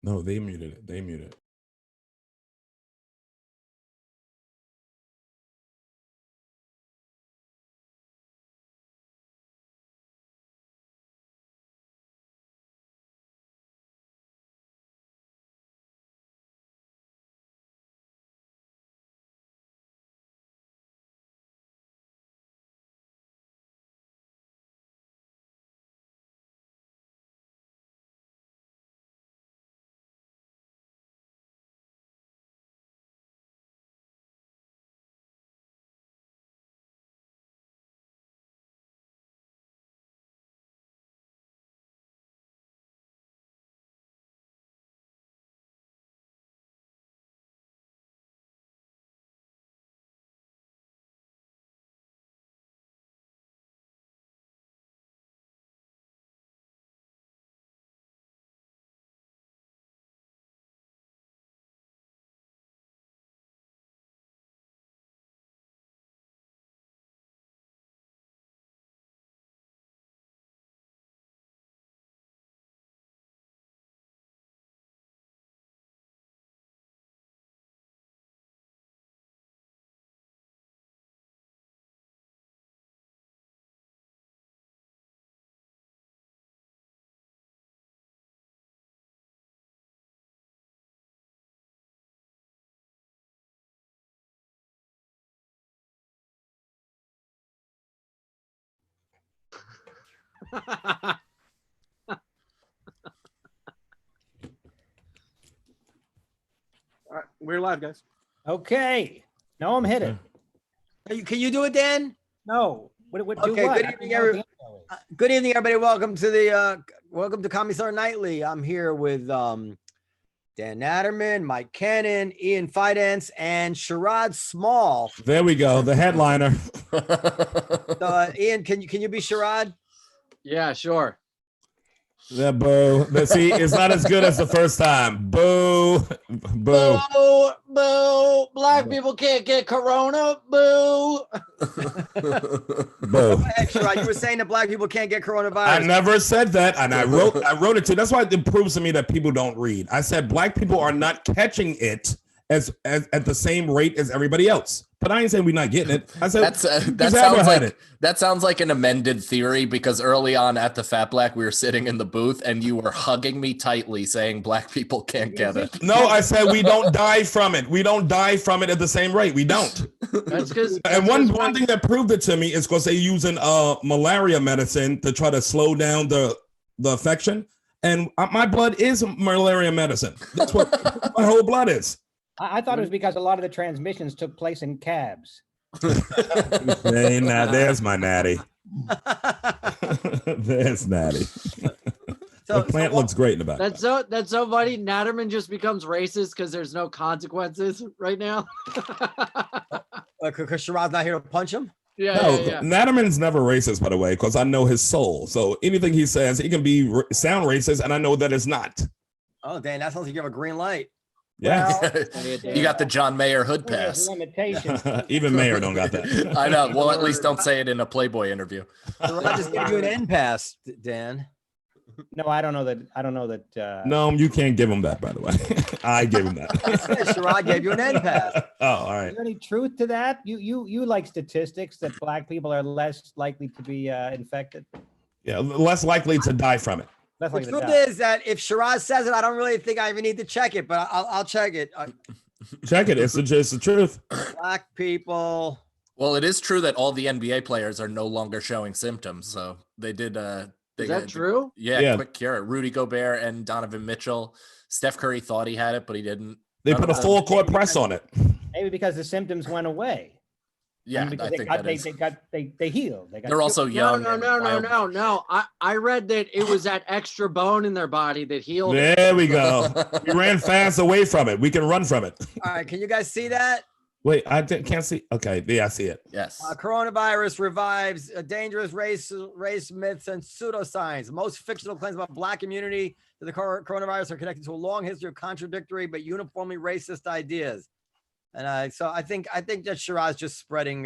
No, they muted it. They muted it. All right, we're live, guys. Okay. Noam hit it. Can you do it, Dan? No. What, do Okay, what? good I evening, don't know what the everyone. intro is. Good evening, everybody. Welcome to Comedy Cellar Nightly. I'm here with Dan Naturman, Mike Cannon, Ian Fidance, and Sherrod Small. There we go. The headliner. So, Ian, can you be Sherrod? Yeah, sure. That boo. See, it's not as good as the first time. Boo. Boo. Boo, boo. Black people can't get corona. Boo. Boo. Hey, Sherrod, you were saying that black people can't get I coronavirus. never said that, and I wrote it too. That's why it proves to me that people don't read. I said black people are not catching it as at the same rate as everybody else. But I ain't saying we're not getting it. I said that sounds like an amended theory, because early on at the Fat Black, we were sitting in the booth and you were hugging me tightly saying black people can't get it. No, I said we don't die from it. We don't die from it at the same rate. We don't. That's because. And one thing that proved it to me is because they're using malaria medicine to try to slow down the infection. And my blood is malaria medicine. That's what my whole blood is. I thought it was because a lot of the transmissions took place in cabs. Hey, now there's my natty. There's natty. The plant looks great in the back. That's so funny. Natterman just becomes racist because there's no consequences right now. Because Sherrod's not here to punch him? Yeah, No, yeah. Natterman's never racist, by the way, because I know his soul. So anything he says, he can be sound racist, and I know that it's not. Oh, Dan, that sounds like you have a green light. Yeah. You got the John Mayer hood pass. Limitations. Even Mayor don't got that. I know. Well, at least don't say it in a Playboy interview. Sherrod just gave you an end pass, Dan. No, I don't know that. No, you can't give him that, by the way. I gave him that. Sherrod gave you an end pass. Oh, all right. Is there any truth to that? You like statistics that black people are less likely to be infected? Yeah, less likely to die from it. Less The likely to truth die. is that if Sherrod says it, I don't really think I even need to check it, but I'll check it. Check it. It's the truth. Black people. Well, it is true that all the NBA players are no longer showing symptoms. So they did. Is that true? Yeah, quick cure. Rudy Gobert and Donovan Mitchell. Steph Curry thought he had it, but he didn't. They put a full court press on it. Maybe because the symptoms went away. Yeah, Because I think they healed. They got they're also young. No. I read that it was that extra bone in their body that healed. There we go. We ran fast away from it. We can run from it. All right, can you guys see that? Wait, can't see. Okay, yeah, I see it. Yes. Coronavirus revives dangerous race myths and pseudoscience. Most fictional claims about black immunity to the coronavirus are connected to a long history of contradictory but uniformly racist ideas. And so I think that Sherrod's just spreading,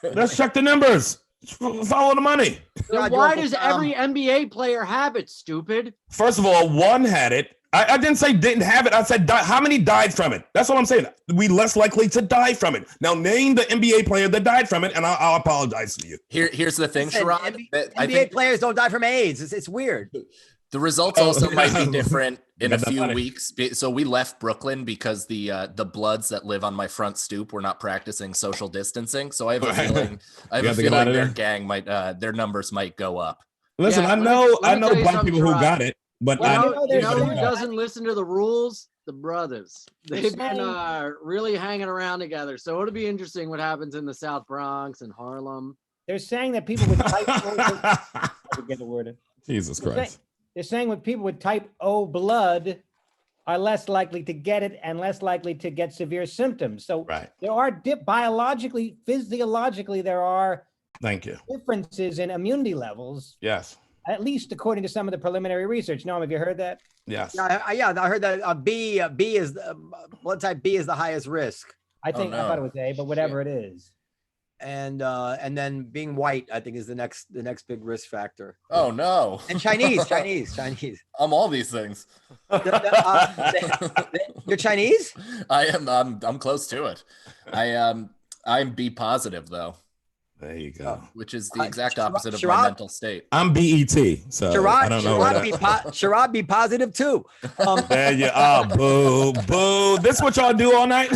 Let's check the numbers. Follow the money. Then Sherrod, why your does Uncle Tom. every NBA player have it, stupid? First of all, one had it. I didn't say didn't have it. I said how many died from it. That's what I'm saying. We less likely to die from it. Now name the NBA player that died from it, and I'll apologize to you. Here's the thing, Listen, Sherrod. I NBA think players don't die from AIDS. It's weird. the results also might be different in a Got that few money. weeks. So we left Brooklyn because the Bloods that live on my front stoop were not practicing social distancing. So I have a Right. feeling You have to get out of their there. gang might their numbers might go up. Listen, Yeah, I let me know tell you black something, people who Sherrod. got it, but You I know, know, you there's know who some- doesn't listen to the rules? The brothers. They've been saying- really hanging around together. So it'll be interesting what happens in the South Bronx and Harlem. They're saying that people with type O, I would get the word in. Jesus They're Christ. saying- They're saying with people with type O blood are less likely to get it and less likely to get severe symptoms. So Right. there are biologically, physiologically, there are Thank you. differences in immunity levels, Yes. at least according to some of the preliminary research. Noam, have you heard that? Yes. Yeah, I heard that B is blood type B is the highest risk, I think I no. thought it was A, but whatever it is. and then being white I think is the next big risk factor. Oh no. And Chinese. I'm all these things. You're Chinese? I'm close to it. I'm B positive though, There you go. which is the exact Sherrod- opposite of Sherrod- my mental state. I'm BET, so I don't know. Sherrod be positive too. There you are. Boo, boo. This what y'all do all night?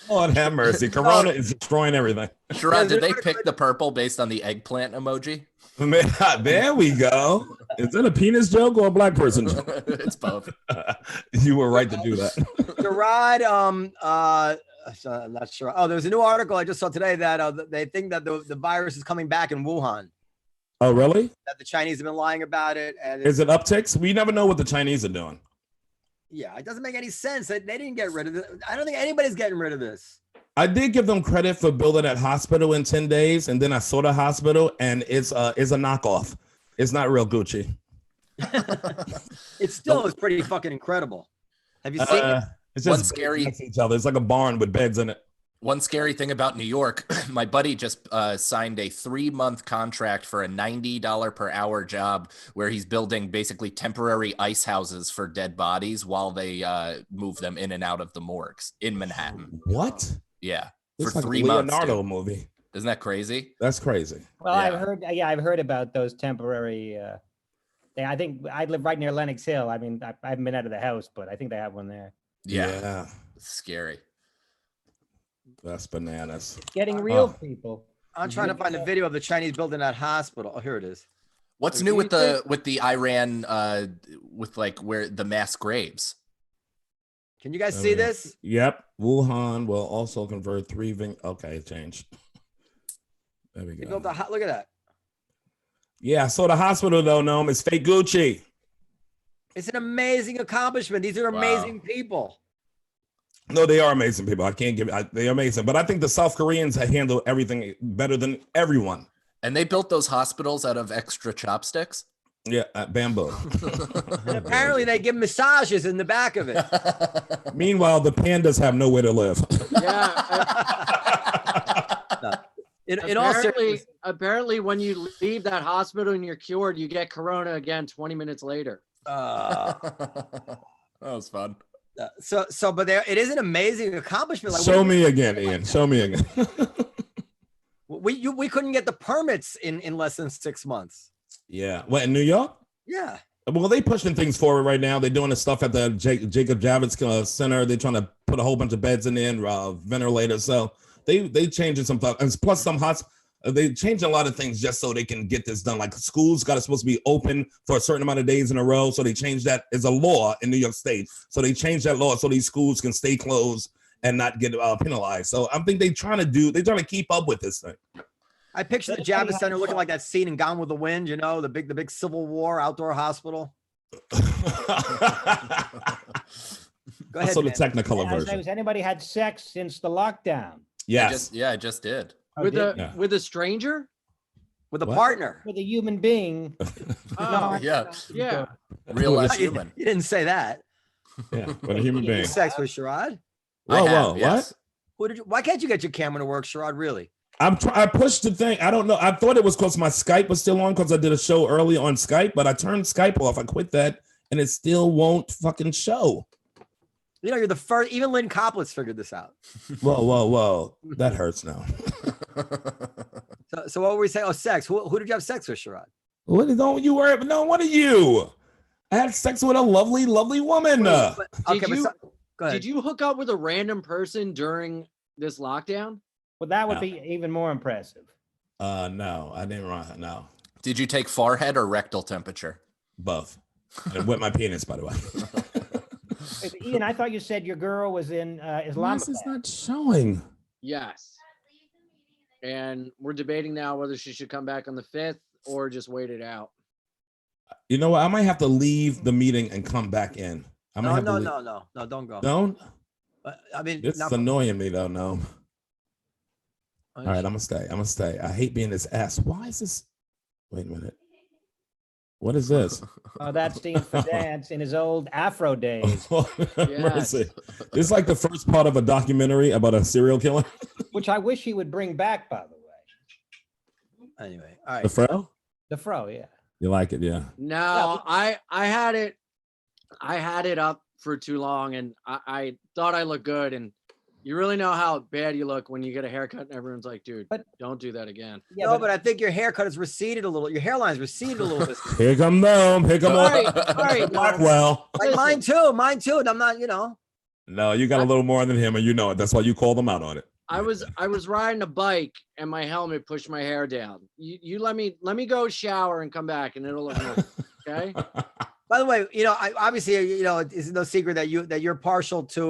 Lord have mercy. Corona is destroying everything. Sherrod, did they pick the purple based on the eggplant emoji? There we go. Is that a penis joke or a black person joke? It's both. You were right to do that. Sherrod, I'm not sure. Oh, there's a new article I just saw today that they think that the virus is coming back in Wuhan. Oh, really? That the Chinese have been lying about it, and Is it upticks? We never know what the Chinese are doing. yeah, it doesn't make any sense. They didn't get rid of it. I don't think anybody's getting rid of this. I did give them credit for building that hospital in 10 days, and then I saw the hospital, and it's a knockoff. It's not real Gucci. It still is pretty fucking incredible. Have you seen it? It's One just scary- next to each other. It's like a barn with beds in it. One scary thing about New York, my buddy just signed a 3-month contract for a $90 per hour job where he's building basically temporary ice houses for dead bodies while they move them in and out of the morgues in Manhattan. What? Yeah, It's for like 3 a months. Leonardo Dude. movie. Isn't that crazy? That's crazy. Well, Yeah. I've heard about those temporary. I think I live right near Lenox Hill. I mean, I haven't been out of the house, but I think they have one there. Yeah. It's scary. That's bananas. Getting real Oh. people. I'm trying to find a video of the Chinese building that hospital. Oh, here it is. What's Do new you with the Iran with like where the mass graves? Can you guys Oh, see yeah. this? Yep. Wuhan will also convert 3 Okay, it changed. There we They go. built a look at that. Yeah, so the hospital though, Noam, is fake Gucci. It's an amazing accomplishment. These are Wow. amazing people. No, they are amazing people. I can't give they're amazing. But I think the South Koreans handle everything better than everyone. And they built those hospitals out of extra chopsticks. Yeah, bamboo. And apparently they give massages in the back of it. Meanwhile, the pandas have nowhere to live. Yeah. In all seriousness, apparently, when you leave that hospital and you're cured, you get corona again 20 minutes later. That was fun. but it is an amazing accomplishment. Like, Show me again, Ian. Show me again. we couldn't get the permits in less than 6 months. Yeah. What, in New York? Yeah. Well, they pushing things forward right now. They're doing the stuff at the Jacob Javits Center. They're trying to put a whole bunch of beds in there, ventilators. So they changing some stuff. And plus some they changing a lot of things just so they can get this done. Like schools supposed to be open for a certain amount of days in a row. So they changed that as a law in New York State. So they changed that law so these schools can stay closed and not get penalized. So I think they're trying to keep up with this thing. I picture the Javits Center looking like that scene in Gone with the Wind, you know, the big Civil War outdoor hospital. Go ahead. So the man. Technicolor version. Has anybody had sex since the lockdown? Yes. I just did. Oh, With did- a with a stranger? With a What? partner. with a human being. Oh, Yeah. yeah. Real life You, human. you didn't say that. Yeah, with a human being. Sex with Sherrod. I Whoa, have, whoa, yes. Why can't you get your camera to work, Sherrod? Really? I pushed the thing. I don't know. I thought it was because my Skype was still on because I did a show early on Skype, but I turned Skype off. I quit that, and it still won't fucking show. You know, you're the first. Even Lynn Coplitz figured this out. Whoa. That hurts now. So what were we saying? Oh, sex. Who did you have sex with, Sherrod? What don't you worry? No, what are you? I had sex with a lovely, lovely woman. Go Did ahead. you hook up with a random person during this lockdown? Well, that would be even more impressive. No, I didn't run. No, Did you take forehead or rectal temperature? both. And with my penis, by the way. Ian, I thought you said your girl was in Islamabad. This is not showing. Yes. And we're debating now whether she should come back on the 5th or just wait it out. You know what? I might have to leave the meeting and come back in. I might No, have to no, don't go. Don't? I mean, It's annoying me though. No. All right, I'm gonna stay. I hate being this ass. Why is this? Wait a minute. What is this? Oh, that's Dean Fidance in his old Afro days, Mercy. It's like the first part of a documentary about a serial killer. which I wish he would bring back, by the way. Anyway, all right. The fro? The fro, yeah. You like it, yeah. No, I had it up for too long, and I thought I looked good, and you really know how bad you look when you get a haircut and everyone's like, dude, don't do that again. Yeah, No, but I think your haircut has receded a little. Your hairline's receded a little bit. Here come Noam. Here come All right, Noam. Blackwell. Like mine too. And I'm not, you know. No, you got a little more than him, and you know it. That's why you called him out on it. I was riding a bike and my helmet pushed my hair down. You let me go shower and come back and it'll look nice. Okay. By the way, you know, I obviously, you know, it's no secret that you're partial to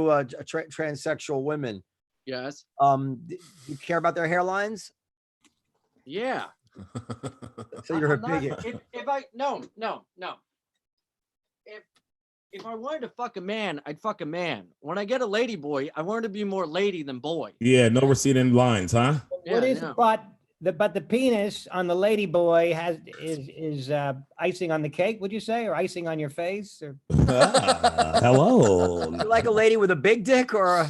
transsexual women. Yes. Do you care about their hairlines? Yeah. So you're a I'm not- bigot. If I no. If I wanted to fuck a man, I'd fuck a man. When I get a lady boy, I want her to be more lady than boy. Yeah, no receding lines, huh? What is no. but the penis on the lady boy is icing on the cake, would you say, or icing on your face? Or Hello. You like a lady with a big dick or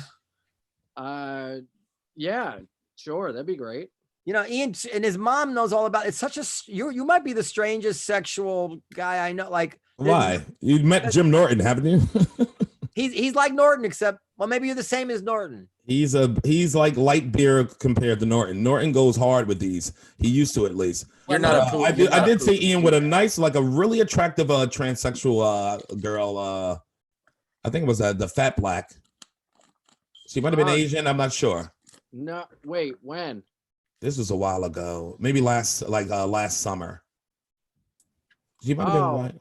Yeah, sure, that'd be great. you know, Ian and his mom knows all about it. It's such a you might be the strangest sexual guy I know. Like Why? You met Jim Norton, haven't you? he's like Norton, except well, maybe you're the same as Norton. He's like light beer compared to Norton. Norton goes hard with these. He used to at least. You're not a I did see Ian with a nice, like a really attractive transsexual girl. I think it was the fat black. She might have been Asian. I'm not sure. No, wait, when? This was a while ago. Maybe last summer. She might have been white.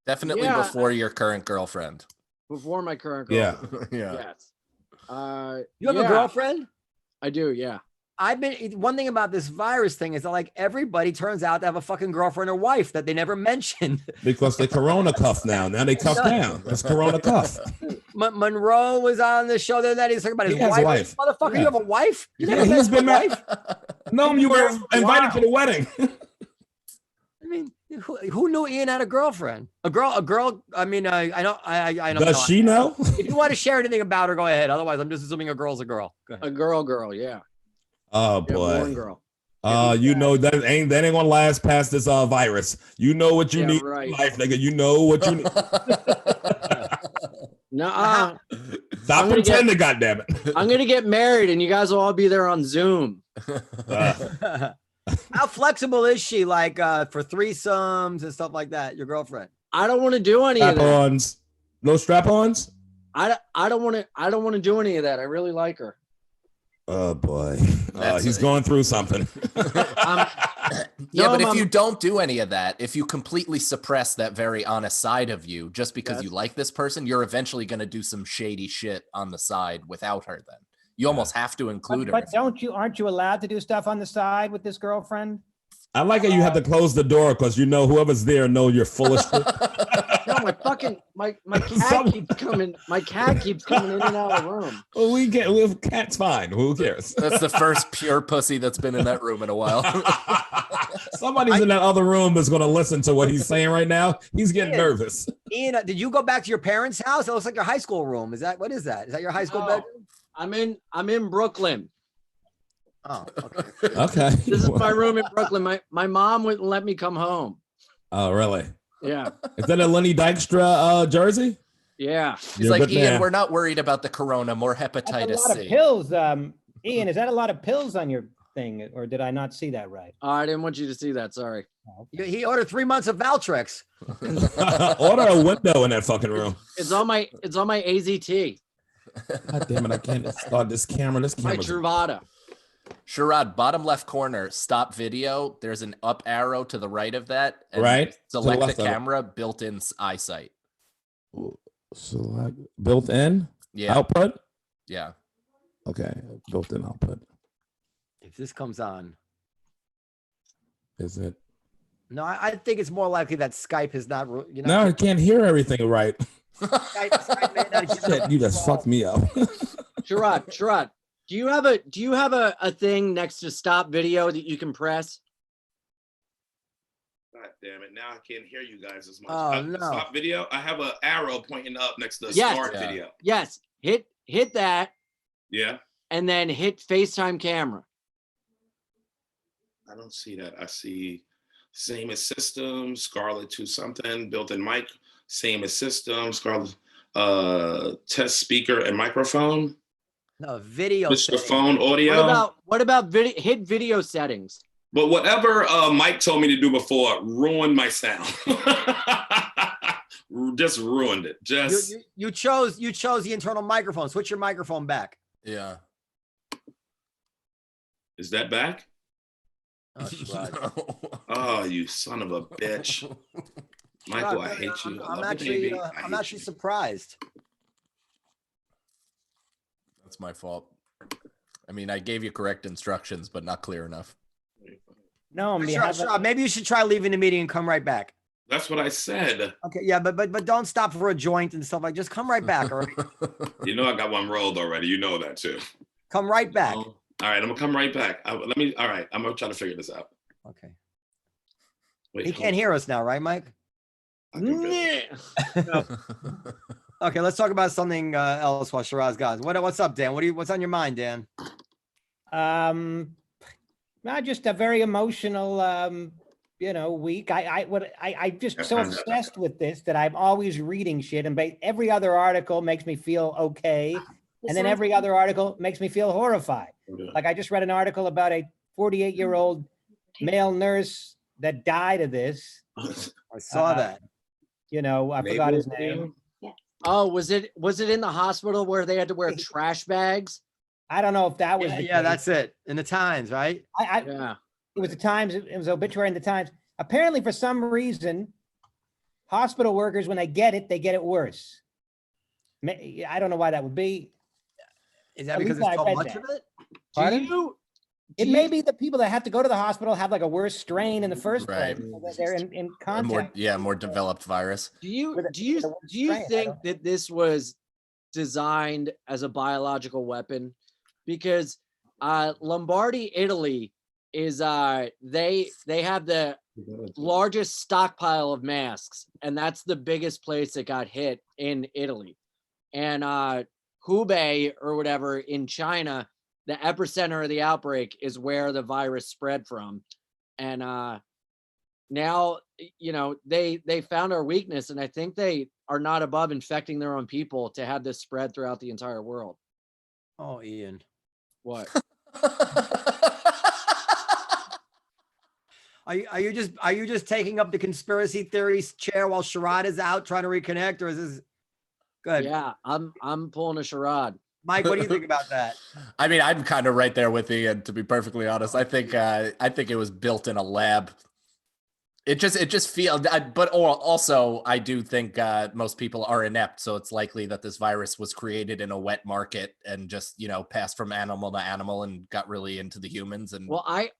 Definitely Yeah, before your current girlfriend. Before my current Yeah. girlfriend. Yeah. Yes. You have a girlfriend? I do, yeah. One thing about this virus thing is that like everybody turns out to have a fucking girlfriend or wife that they never mentioned. Because they corona cuff now. Now they cuff down. It's corona cuff. Monroe was on the show the other night. He's talking about his He has a wife. wife. Motherfucker, Yeah. you have a wife? You never Yeah, met he's your been married. wife? No, you were invited Wow. to the wedding. I mean, who knew Ian had a girlfriend? A girl. I mean, I know. I don't Does know. she know? If you want to share anything about her, go ahead. Otherwise, I'm just assuming a girl's a girl. Go ahead. A girl, yeah. Oh Yeah, boy. born girl. You know that ain't gonna last past this virus. You know what you Yeah, need right. in life, nigga. You know what you need. No, Stop I'm gonna pretending, goddammit. I'm gonna get married and you guys will all be there on Zoom. How flexible is she? Like for threesomes and stuff like that. Your girlfriend? I don't want to do any of that. Strap-ons. No strap-ons? I don't want to do any of that. I really like her. Oh boy. That's He's it. going through something. Yeah, but if Mom. you don't do any of that, if you completely suppress that very honest side of you just because you like this person, you're eventually going to do some shady shit on the side without her then. You almost have to include her. but aren't you allowed to do stuff on the side with this girlfriend? I like how you have to close the door because you know whoever's there know you're full of shit. No, my cat keeps coming. My cat keeps coming in and out of the room. Well, cat's fine. Who cares? That's the first pure pussy that's been in that room in a while. Somebody's in that other room that's going to listen to what he's saying right now. He's getting nervous. Ian, did you go back to your parents' house? It looks like your high school room. What is that? Is that your high school No. bedroom? I'm in Brooklyn. Oh, okay. Okay. This is my room in Brooklyn. My mom wouldn't let me come home. Oh, really? Yeah. Is that a Lenny Dykstra jersey? Yeah. He's You're a like, good Ian, man. we're not worried about the corona, more That's a hepatitis lot of C. pills. Ian, is that a lot of pills on your thing, or did I not see that right? Oh, I didn't want you to see that. Sorry. Oh, okay. He ordered 3 months of Valtrex. Order a window in that fucking room. It's on my AZT. God damn it! I can't start this camera. This My camera's Truvada. Sherrod, bottom left corner, stop video. There's an up arrow to the right of that. And Right. To the select left the of it. camera, built-in eyesight. select built-in Yeah. output. Yeah. Okay, built-in output. If this comes on. Is it? No, I think it's more likely that Skype is not. No, I can't hear everything right. Skype may not give Shit, you just fucked me up. Sherrod, do you have a thing next to stop video that you can press? God damn it! Now I can't hear you guys as much. Oh, no. Stop video. I have an arrow pointing up next to Yes. start Yeah. video. Yes. Hit that Yeah, and then hit FaceTime camera. I don't see that. I see same as system, Scarlett 2 something, built-in mic, same as system, Scarlett test speaker and microphone. No video. Just the settings. phone audio. What about hit video settings? But whatever Mike told me to do before ruined my sound. Just ruined it. Just You chose the internal microphone. Switch your microphone back. Yeah. is that back? Oh, Sherrod. Oh, you son of a bitch. Michael, I Sherrod, hate you. I I'm love you, actually, baby. I I'm hate actually you. surprised. That's my fault. I mean, I gave you correct instructions, but not clear enough. No, Sherrod, maybe you should try leaving the meeting and come right back. That's what I said. Okay, yeah, but don't stop for a joint and stuff like. Just come right back, all right? You know I got one rolled already. You know that too. Come right back. All right, I'm gonna come right back. All right, I'm gonna try to figure this out. Okay. Wait, He can't hear us now, right, Mike? I can barely- Okay, let's talk about something else while Sherrod's gone. What's up, Dan? What's on your mind, Dan? Not just a very emotional, week. I just so obsessed with this that I'm always reading shit, and every other article makes me feel okay, and then every other article makes me feel horrified. Like I just read an article about a 48-year-old male nurse that died of this. I saw that. I forgot his name. Oh, was it in the hospital where they had to wear trash bags? I don't know if that was. Yeah, that's it. In the Times, right? Yeah. It was the Times. It was obituary in the Times. Apparently, for some reason, hospital workers, when they get it worse. I don't know why that would be. Is that At because least there's I so read much that. of it? Pardon? It may be the people that have to go to the hospital have like a worse strain in the first Right. place. So that they're in A more, contact. more developed virus. Do you With a- do you with a do you strain, I think don't- that this was designed as a biological weapon? Because Lombardy, Italy is they have the largest stockpile of masks, and that's the biggest place that got hit in Italy. And Hubei or whatever in China, the epicenter of the outbreak is where the virus spread from. And now, they found our weakness, and I think they are not above infecting their own people to have this spread throughout the entire world. Oh, Ian. What? Are you just taking up the conspiracy theories chair while Sherrod is out trying to reconnect, or is this good? Yeah, I'm pulling a charade. Mike, what do you think about that? I mean, I'm kind of right there with Ian, to be perfectly honest. I think it was built in a lab. It just feels, but also I do think most people are inept, so it's likely that this virus was created in a wet market and just passed from animal to animal and got really into the humans. And Well, I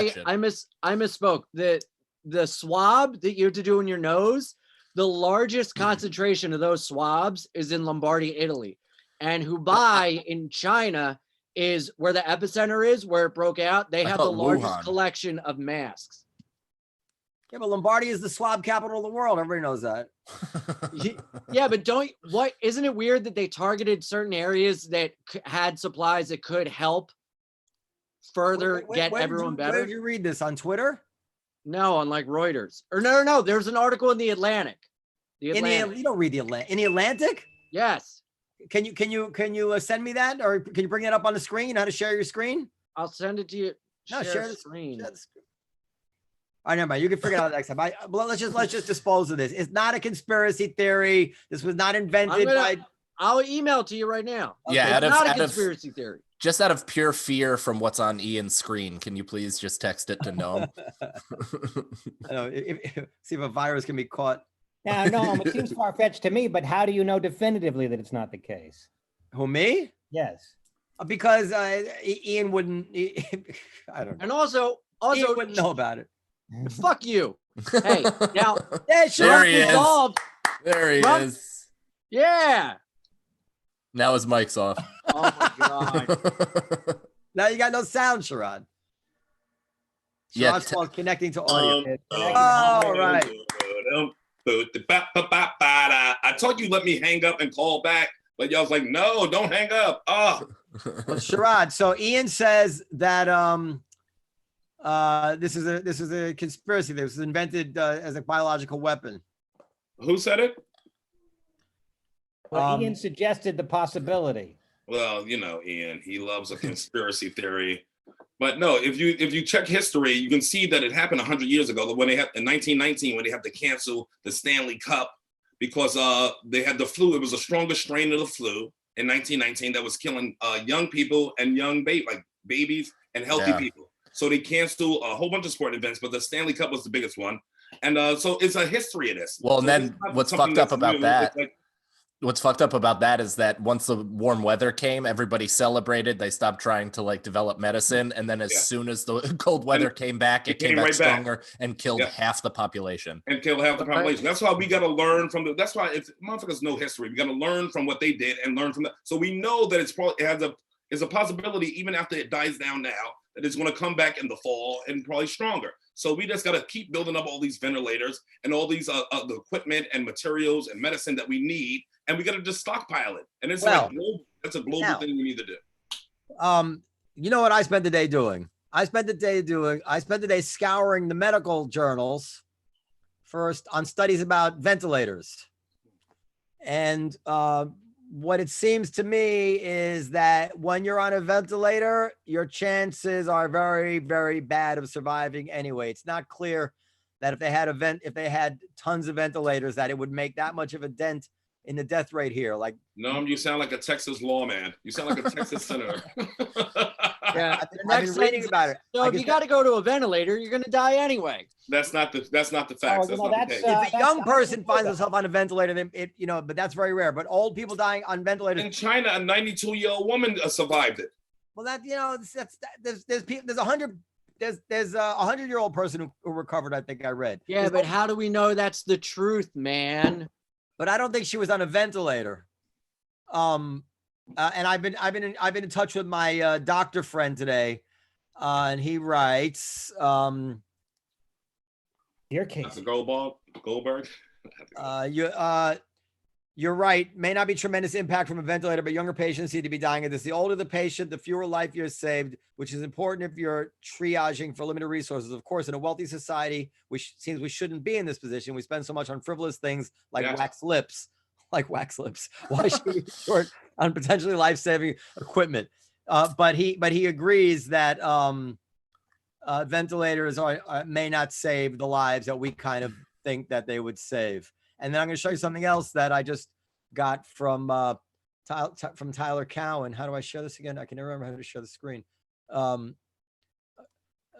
shit. misspoke. The swab that you have to do in your nose, the largest concentration of those swabs is in Lombardy, Italy, and Hubei in China is where the epicenter is, where it broke out. They I have the thought largest Wuhan. collection of masks. Yeah, but Lombardy is the swab capital of the world. Everybody knows that. Yeah, but isn't it weird that they targeted certain areas that had supplies that could help? further get everyone better. Where did you read this, on Twitter? No, on like Reuters. Or no. There's an article in the Atlantic. You don't read the Atlantic. In the Atlantic? Yes. Can you send me that, or can you bring it up on the screen? You know how to share your screen? I'll send it to you. No, share the screen. All right, never mind. You can figure it out next time. Let's just dispose of this. It's not a conspiracy theory. This was not invented by. I'll email it to you right now. Yeah, it's not a conspiracy theory. Just out of pure fear from what's on Ian's screen, can you please just text it to Noam? I know. See if a virus can be caught. Now, no, it seems far-fetched to me, but how do you know definitively that it's not the case? Who, me? Yes. Because Ian wouldn't. I don't know. And also Ian wouldn't know about it. Fuck you. Hey, now There he is. There he is. Yeah. Now his mic's off. Oh my god. Now you got no sound, Sherrod. Yeah, Sherrod's called connecting to audio. All right. I told you let me hang up and call back, but y'all was like, no, don't hang up. Oh. Well, Sherrod, so Ian says that this is a conspiracy. This was invented as a biological weapon. Who said it? Well, Ian suggested the possibility. Well, you know, Ian, he loves a conspiracy theory. But no, if you check history, you can see that it happened 100 years ago when they had in 1919 when they had to cancel the Stanley Cup because they had the flu. It was the strongest strain of the flu in 1919 that was killing young people and babies and healthy people. So they canceled a whole bunch of sporting events, but the Stanley Cup was the biggest one. And so it's a history of this. Well, and so then what's fucked up about that? What's fucked up about that is that once the warm weather came, everybody celebrated. They stopped trying to develop medicine. And then as soon as the cold weather came back, it came back right stronger and killed half the population. That's why we got to learn from that's why if motherfuckers know history, we got to learn from what they did and learn from that. So we know that it's a possibility even after it dies down now that it's going to come back in the fall and probably stronger. So we just got to keep building up all these ventilators and all these the equipment and materials and medicine that we need. And we got to just stockpile it. And it's that's a global thing we need to do. You know what I spent the day doing? I spent the day scouring the medical journals first on studies about ventilators. And what it seems to me is that when you're on a ventilator, your chances are very, very bad of surviving anyway. It's not clear that if they had tons of ventilators, that it would make that much of a dent in the death rate here. Noam, you sound like a Texas lawman. You sound like a Texas senator. Yeah, I've been reading about it. So if you got to go to a ventilator, you're going to die anyway. That's not the facts. If a young person finds themselves on a ventulator, then but that's very rare. But old people dying on ventilators. In China, a 92-year-old woman survived it. Well, there's a 100-year-old person who recovered. I think I read. Yeah, but how do we know that's the truth, man? But I don't think she was on a ventilator. And I've been in touch with my doctor friend today, and he writes, your case. That's a Goldberg. You're right. May not be tremendous impact from a ventilator, but younger patients need to be dying of this. The older the patient, the fewer life years saved, which is important if you're triaging for limited resources. Of course, in a wealthy society, which seems we shouldn't be in this position, we spend so much on frivolous things like wax lips. Why should we be short on potentially life-saving equipment? But he agrees that ventilators may not save the lives that we kind of think that they would save. And then I'm going to show you something else that I just got from Tyler Cowan. How do I share this again? I can never remember how to share the screen.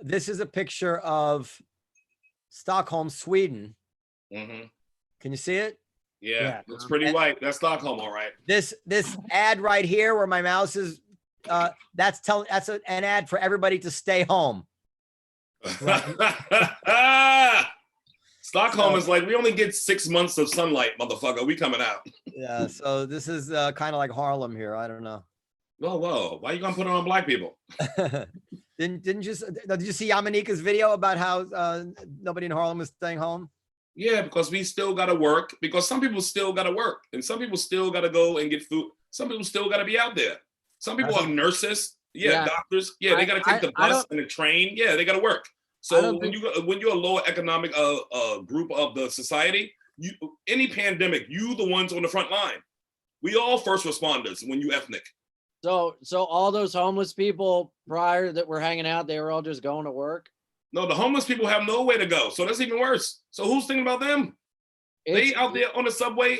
This is a picture of Stockholm, Sweden. Mm-hmm. Can you see it? Yeah, it's pretty white. That's Stockholm, all right. This ad right here, where my mouse is, that's an ad for everybody to stay home. Stockholm is like, we only get 6 months of sunlight, motherfucker. We coming out. Yeah, so this is kind of like Harlem here. I don't know. Whoa. Why are you going to put it on black people? Did you see Yamanika's video about how nobody in Harlem is staying home? Yeah, because we still got to work. Because some people still got to work. And some people still got to go and get food. Some people still got to be out there. Some people are nurses. Yeah, doctors. Yeah, they got to take the bus and the train. Yeah, they got to work. So when you're a lower economic group of the society, any pandemic, you the ones on the front line. We all first responders when you ethnic. So all those homeless people prior that were hanging out, they were all just going to work? No, the homeless people have nowhere to go. So that's even worse. So who's thinking about them? They out there on the subway,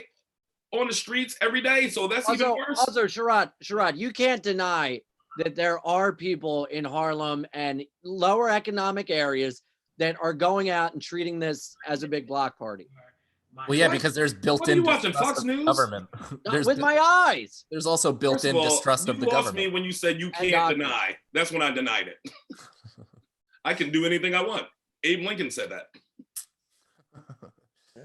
on the streets every day. So that's even worse. Also, Sherrod, you can't deny that there are people in Harlem and lower economic areas that are going out and treating this as a big block party. Well, yeah, because there's built-in distrust of the government. With my eyes. There's also built-in distrust of the government. You lost me when you said you can't deny. That's when I denied it. I can do anything I want. Abe Lincoln said that.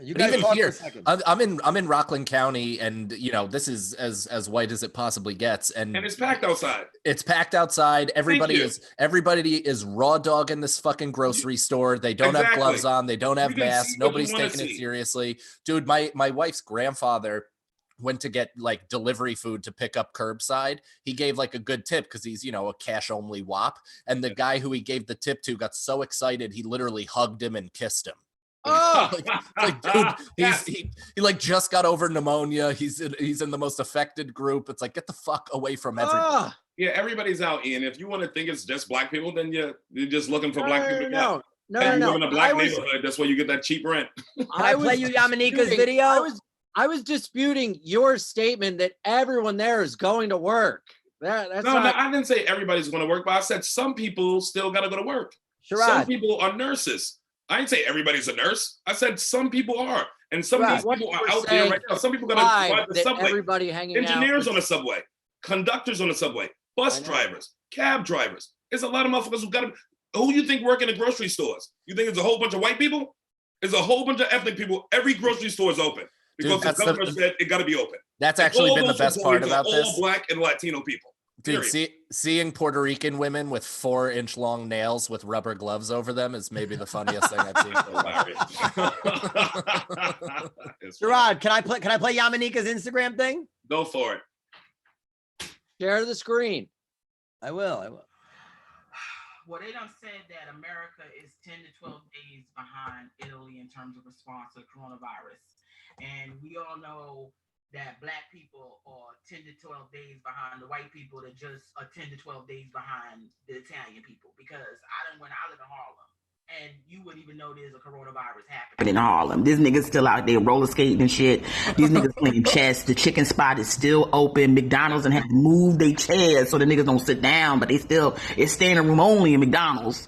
You guys talk for a second. I'm in Rockland County, and this is as white as it possibly gets, and it's packed outside. It's packed outside. Everybody is raw dogging this fucking grocery store. They don't have gloves on. They don't have masks. Nobody's taking it seriously, dude. My wife's grandfather went to get like delivery food to pick up curbside. He gave like a good tip because he's a cash only wop, and the guy who he gave the tip to got so excited he literally hugged him and kissed him. Oh, dude, he like just got over pneumonia. He's in the most affected group. It's like, get the fuck away from everyone. Yeah, everybody's out, Ian. If you want to think it's just black people, then you're just looking for black people. No. You live in a black neighborhood. That's where you get that cheap rent. Can I play you Yamanika's video? I was disputing your statement that everyone there is going to work. That's no, I didn't say everybody's going to work, but I said some people still got to go to work. Sherrod. Some people are nurses. I didn't say everybody's a nurse. I said some people are. And some of these people are out there right now. Some people got to ride the subway. Everybody hanging Engineers on the subway. Conductors on the subway. Bus drivers. Cab drivers. There's a lot of motherfuckers who got to... Who you think work in the grocery stores? You think it's a whole bunch of white people? There's a whole bunch of ethnic people. Every grocery store is open. Because the governor said it got to be open. That's actually been the best part about this. All black and Latino people. Dude, seeing Puerto Rican women with 4-inch long nails with rubber gloves over them is maybe the funniest thing I've seen. Sherrod, can I play Yamanika's Instagram thing? Go for it. Share the screen. I will. Well, they done said that America is 10 to 12 days behind Italy in terms of response to coronavirus. And we all know that black people are 10 to 12 days behind the white people that just are 10 to 12 days behind the Italian people. Because when I live in Harlem, and you wouldn't even know there's a coronavirus happening in Harlem. This nigga's still out there roller skating and shit. These niggas playing chess. The chicken spot is still open. McDonald's and have to move their chairs so the niggas don't sit down, but it's standing room only in McDonald's.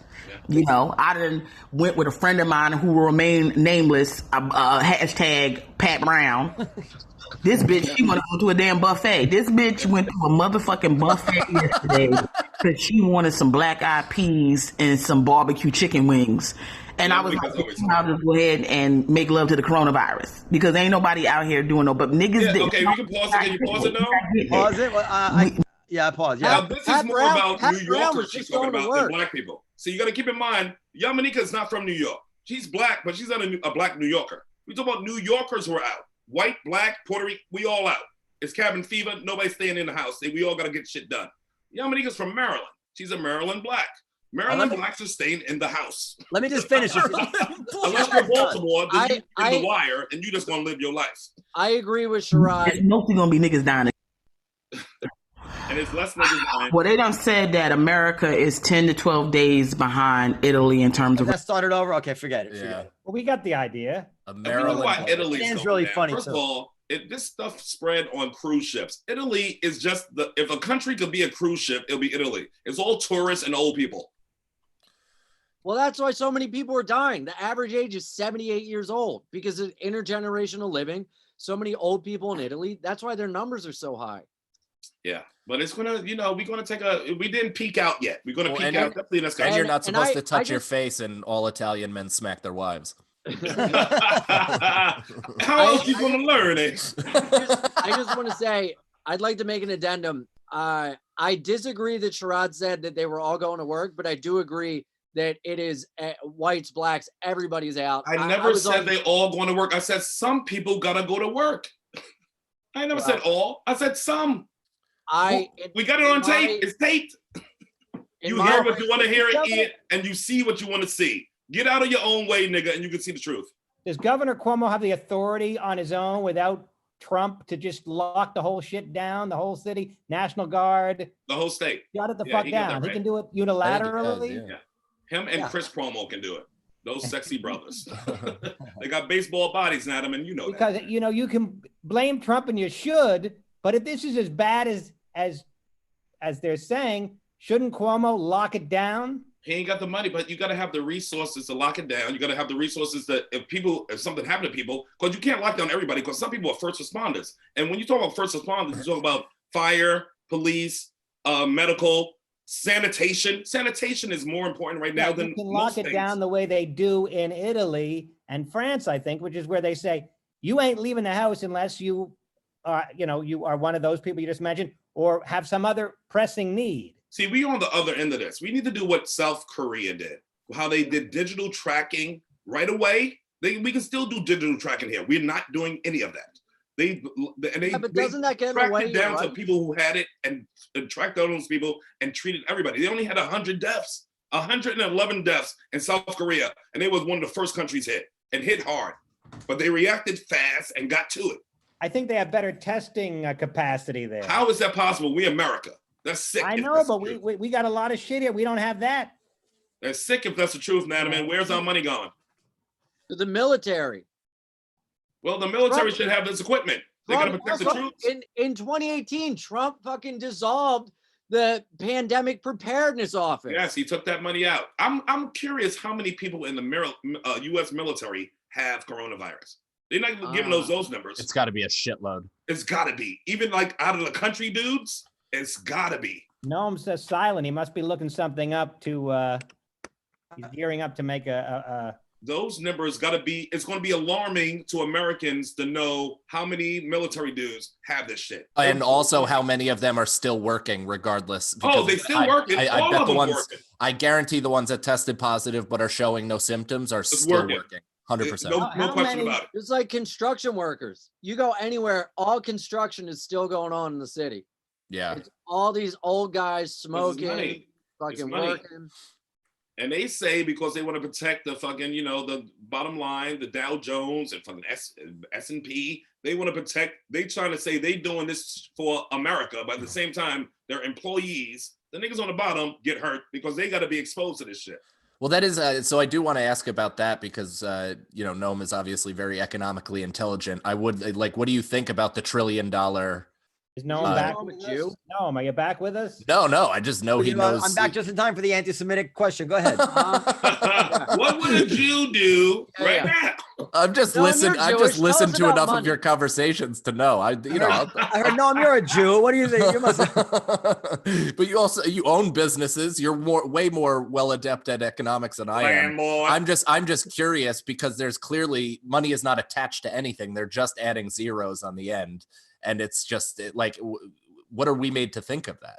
I done went with a friend of mine who will remain nameless, hashtag Pat Brown. This bitch, she want to go to a damn buffet. This bitch went to a motherfucking buffet yesterday because she wanted some black eyed peas and some barbecue chicken wings. And I was like, I'll just go ahead and make love to the coronavirus because ain't nobody out here doing no, but niggas. Yeah, okay, we can pause it. Can you pause it now? Pause it? I paused. Yeah. Now, this is more about New Yorkers she's talking about than black people. So you got to keep in mind, Yamanika is not from New York. She's black, but she's not a black New Yorker. We talk about New Yorkers who are out. White, black, Puerto Rican, we all out. It's cabin fever. Nobody's staying in the house. We all got to get shit done. Yamanika's from Maryland. She's a Maryland black. Maryland blacks are staying in the house. Let me just finish. Unless you're Baltimore, then you in the wire and you just want to live your life. I agree with Sherrod. It's mostly going to be niggas dying. And it's less niggas dying. Well, they done said that America is 10 to 12 days behind Italy in terms of... That started over? Okay, forget it. Well, we got the idea. We know why Italy's really down. funny. First of all, this stuff spread on cruise ships. Italy is just if a country could be a cruise ship, it'll be Italy. It's all tourists and old people. Well, that's why so many people are dying. The average age is 78 years old because of intergenerational living. So many old people in Italy. That's why their numbers are so high. Yeah, but it's gonna, we're gonna take we didn't peak out yet. We're gonna peak out. Definitely next and you're not supposed to touch your face, and all Italian men smack their wives. How else you gonna learn it? I just want to say, I'd like to make an addendum. I disagree that Sherrod said that they were all going to work, but I do agree that it is whites, blacks, everybody's out. I never said they all going to work. I said some people gotta go to work. I never said all. I said some. We got it on tape. It's taped. You hear what you want to hear, Ian, and you see what you want to see. Get out of your own way, nigga, and you can see the truth. Does Governor Cuomo have the authority on his own without Trump to just lock the whole shit down, the whole city, National Guard? The whole state. Shut it the fuck down. He can do it unilaterally. Him and Chris Cuomo can do it. Those sexy brothers. They got baseball bodies, Naturman. You know because, that. you can blame Trump and you should, but if this is as bad as they're saying, shouldn't Cuomo lock it down? He ain't got the money, but you got to have the resources to lock it down. You got to have the resources that if something happened to people, because you can't lock down everybody, because some people are first responders. And when you talk about first responders, you talk about fire, police, medical, sanitation. Sanitation is more important right now than you can lock it down the way they do in Italy and France, I think, which is where they say you ain't leaving the house unless you are, you are one of those people you just mentioned, or have some other pressing need. See, we on the other end of this. We need to do what South Korea did, how they did digital tracking right away. We can still do digital tracking here. We're not doing any of that. But doesn't that get in the way? Down to people who had it and tracked down those people and treated everybody. They only had 100 deaths, 111 deaths in South Korea, and they was one of the first countries hit and hit hard. But they reacted fast and got to it. I think they have better testing capacity there. How is that possible? We America. That's sick. I know, but we got a lot of shit here. We don't have that. That's sick if that's the truth, Naturman. Where's our money going? To the military. Well, the military should have this equipment. They got to protect the troops. In 2018, Trump fucking dissolved the pandemic preparedness office. Yes, he took that money out. I'm curious how many people in the U.S. military have coronavirus. They're not giving those numbers. It's got to be a shitload. It's got to be. Even like out of the country dudes, it's got to be. Noam says silent. He must be looking something up to, he's gearing up to make those numbers got to be, it's going to be alarming to Americans to know how many military dudes have this shit. And also how many of them are still working regardless. Oh, they still working. I bet the ones, I guarantee the ones that tested positive but are showing no symptoms are still working. 100%. No question about it. It's like construction workers. You go anywhere, all construction is still going on in the city. Yeah. It's all these old guys smoking, fucking working. And they say because they want to protect the fucking, the bottom line, the Dow Jones and fucking S&P, they want to protect, they trying to say they doing this for America, but at the same time, their employees, the niggas on the bottom get hurt because they got to be exposed to this shit. Well, that is, so I do want to ask about that because, Noam is obviously very economically intelligent. I would, what do you think about the $1 trillion? Is Noam back with you? Noam, are you back with us? No, I just know he knows. I'm back just in time for the anti-Semitic question. Go ahead. What would a Jew do right now? I've just listened to enough of your conversations to know. I heard Noam, you're a Jew. What do you think? You must. But you own businesses. You're way more well adept at economics than I am. I'm just curious because there's clearly money is not attached to anything. They're just adding zeros on the end. And it's just what are we made to think of that?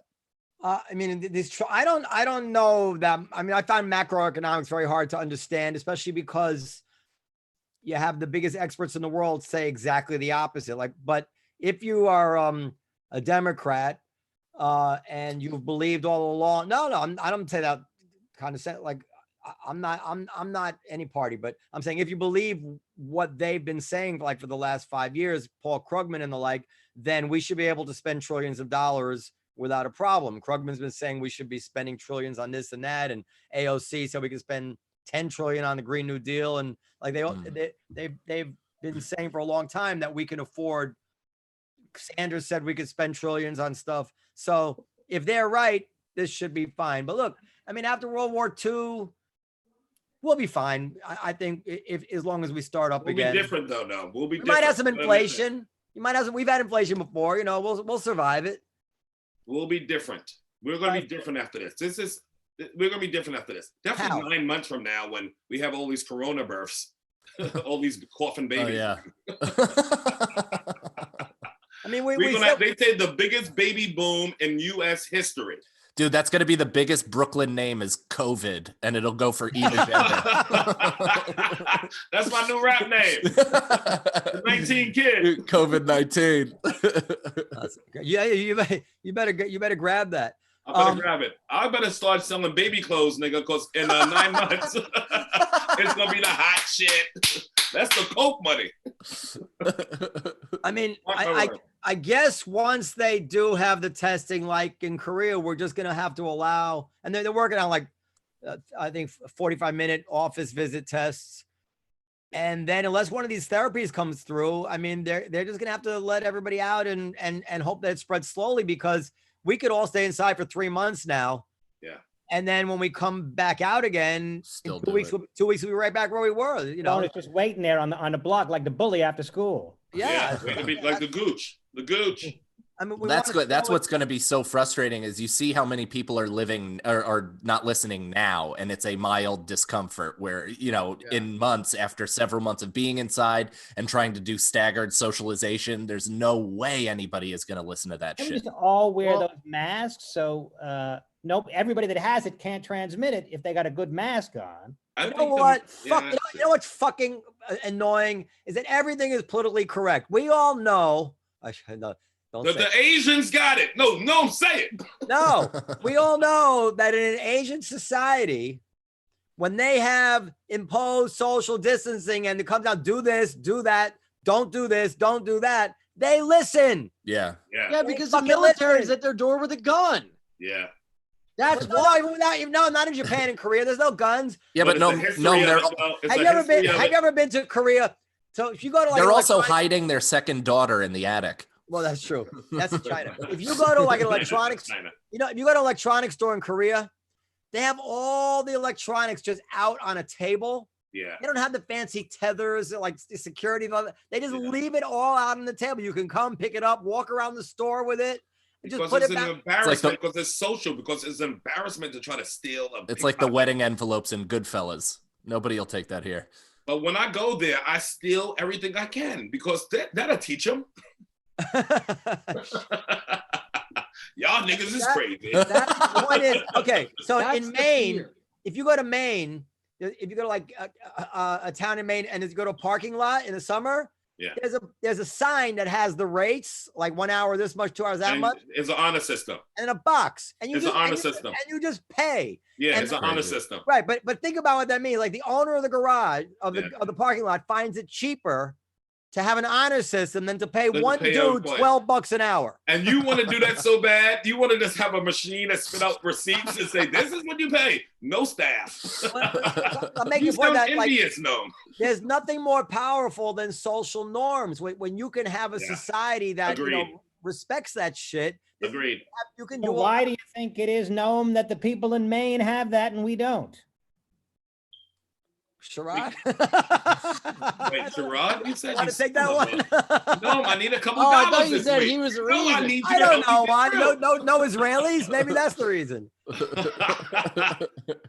I don't know that. I find macroeconomics very hard to understand, especially because you have the biggest experts in the world say exactly the opposite. But if you are a Democrat and you've believed all along, I don't say that kind of sense. I'm not any party, but I'm saying if you believe what they've been saying for the last 5 years, Paul Krugman and the like, then we should be able to spend trillions of dollars without a problem. Krugman's been saying we should be spending trillions on this and that, and AOC so we can spend 10 trillion on the Green New Deal, and they've been saying for a long time that we can afford. Sanders said we could spend trillions on stuff. So if they're right, this should be fine. But look, after World War II. We'll be fine. I think if as long as we start up again. We'll be different though. No, we'll be. We might have some inflation. We've had inflation before. We'll survive it. We'll be different. We're going to be different after this. We're going to be different after this. Definitely 9 months from now when we have all these corona births, all these coffin babies. Oh, yeah. They say the biggest baby boom in U.S. history. Dude, that's going to be the biggest Brooklyn name is COVID, and it'll go for even gender. That's my new rap name. 19 kid. COVID-19. Yeah, you better grab that. I better grab it. I better start selling baby clothes, nigga, because in 9 months, it's gonna be the hot shit. That's the coke money. I mean, I guess once they do have the testing, like in Korea, we're just gonna have to allow, and they're working on like, I think 45-minute office visit tests. And then unless one of these therapies comes through, I mean, they're just gonna have to let everybody out and hope that it spreads slowly, because we could all stay inside for 3 months now. Yeah. And then when we come back out again, Still in 2 weeks, 2 weeks, we'll be right back where we were. You know, It's just waiting there on the block like the bully after school. yeah. It'll be like the gooch. I mean, That's good. That's what's going to be so frustrating is you see how many people are living or not listening now, and it's a mild discomfort where, you know, in months, after several months of being inside and trying to do staggered socialization, there's no way anybody is going to listen to that Can we shit. just all wear those masks so nope, everybody that has it can't transmit it if they got a good mask on. You know what? You know what's fucking annoying is that everything is politically correct. We all know. The Asians got it. No, say it. No, we all know that in an Asian society, when they have imposed social distancing and it comes out, do this, do that, don't do this, don't do that, they listen. Yeah. Yeah, because the military is at their door with a gun. Yeah. That's why. No, not in Japan and Korea. There's no guns. Yeah, but no. Have you ever been to Korea? So if you go to like, they're also hiding their second daughter in the attic. Well, that's true. That's in China. If you go to like an electronics, you know, if you go to an electronics store in Korea, they have all the electronics just out on a table. Yeah. They don't have the fancy tethers, like the security. They just leave it all out on the table. You can come pick it up, walk around the store with it. Just because put it's it an back. embarrassment, because it's social, because it's an embarrassment to try to steal It's like the wedding envelopes in Goodfellas. Nobody will take that here. But when I go there, I steal everything I can, because that'll teach them. Y'all niggas is crazy. The point is, okay, so in Maine, if you go to Maine, if you go to like a town in Maine and you go to a parking lot in the summer, there's a sign that has the rates, like 1 hour this much, 2 hours that much. It's an honor system. And a box. And it's an honor system. And you just pay. Yeah, it's an honor system. Right, but think about what that means. Like the owner of the garage of the parking lot finds it cheaper to have an honor system than to pay one dude $12 an hour. And you want to do that so bad? You want to just have a machine that spit out receipts and say, "This is what you pay." No staff. I'll make you point that envious, no. There's nothing more powerful than social norms. When you can have a society that respects that shit. Agreed. You can do. Why do you think it is, Noam, that the people in Maine have that and we don't? Sherrod? Wait, Sherrod? You said want to take that one? No, I need a couple dollars. I thought you said he was the reason. I don't know why. No Israelis? Maybe that's the reason.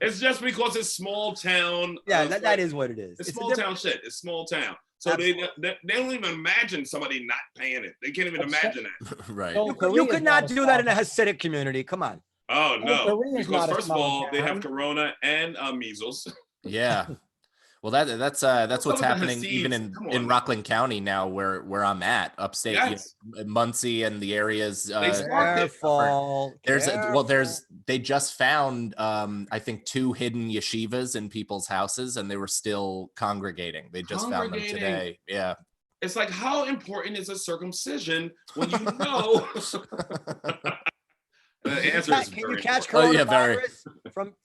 It's just because it's small town. Yeah, that is what it is. It's small town shit. It's small town. So they don't even imagine somebody not paying it. They can't even imagine that. Right. You could not do that in a Hasidic community. Come on. Oh, no. Because first of all, they have corona and measles. Yeah. Well, that's what's happening even in Rockland County now, where I'm at, upstate, Muncie and the areas. They just found I think 2 hidden yeshivas in people's houses, and they were still congregating. They just found them today. Yeah. It's like, how important is a circumcision when you know? The answer is can you catch coronavirus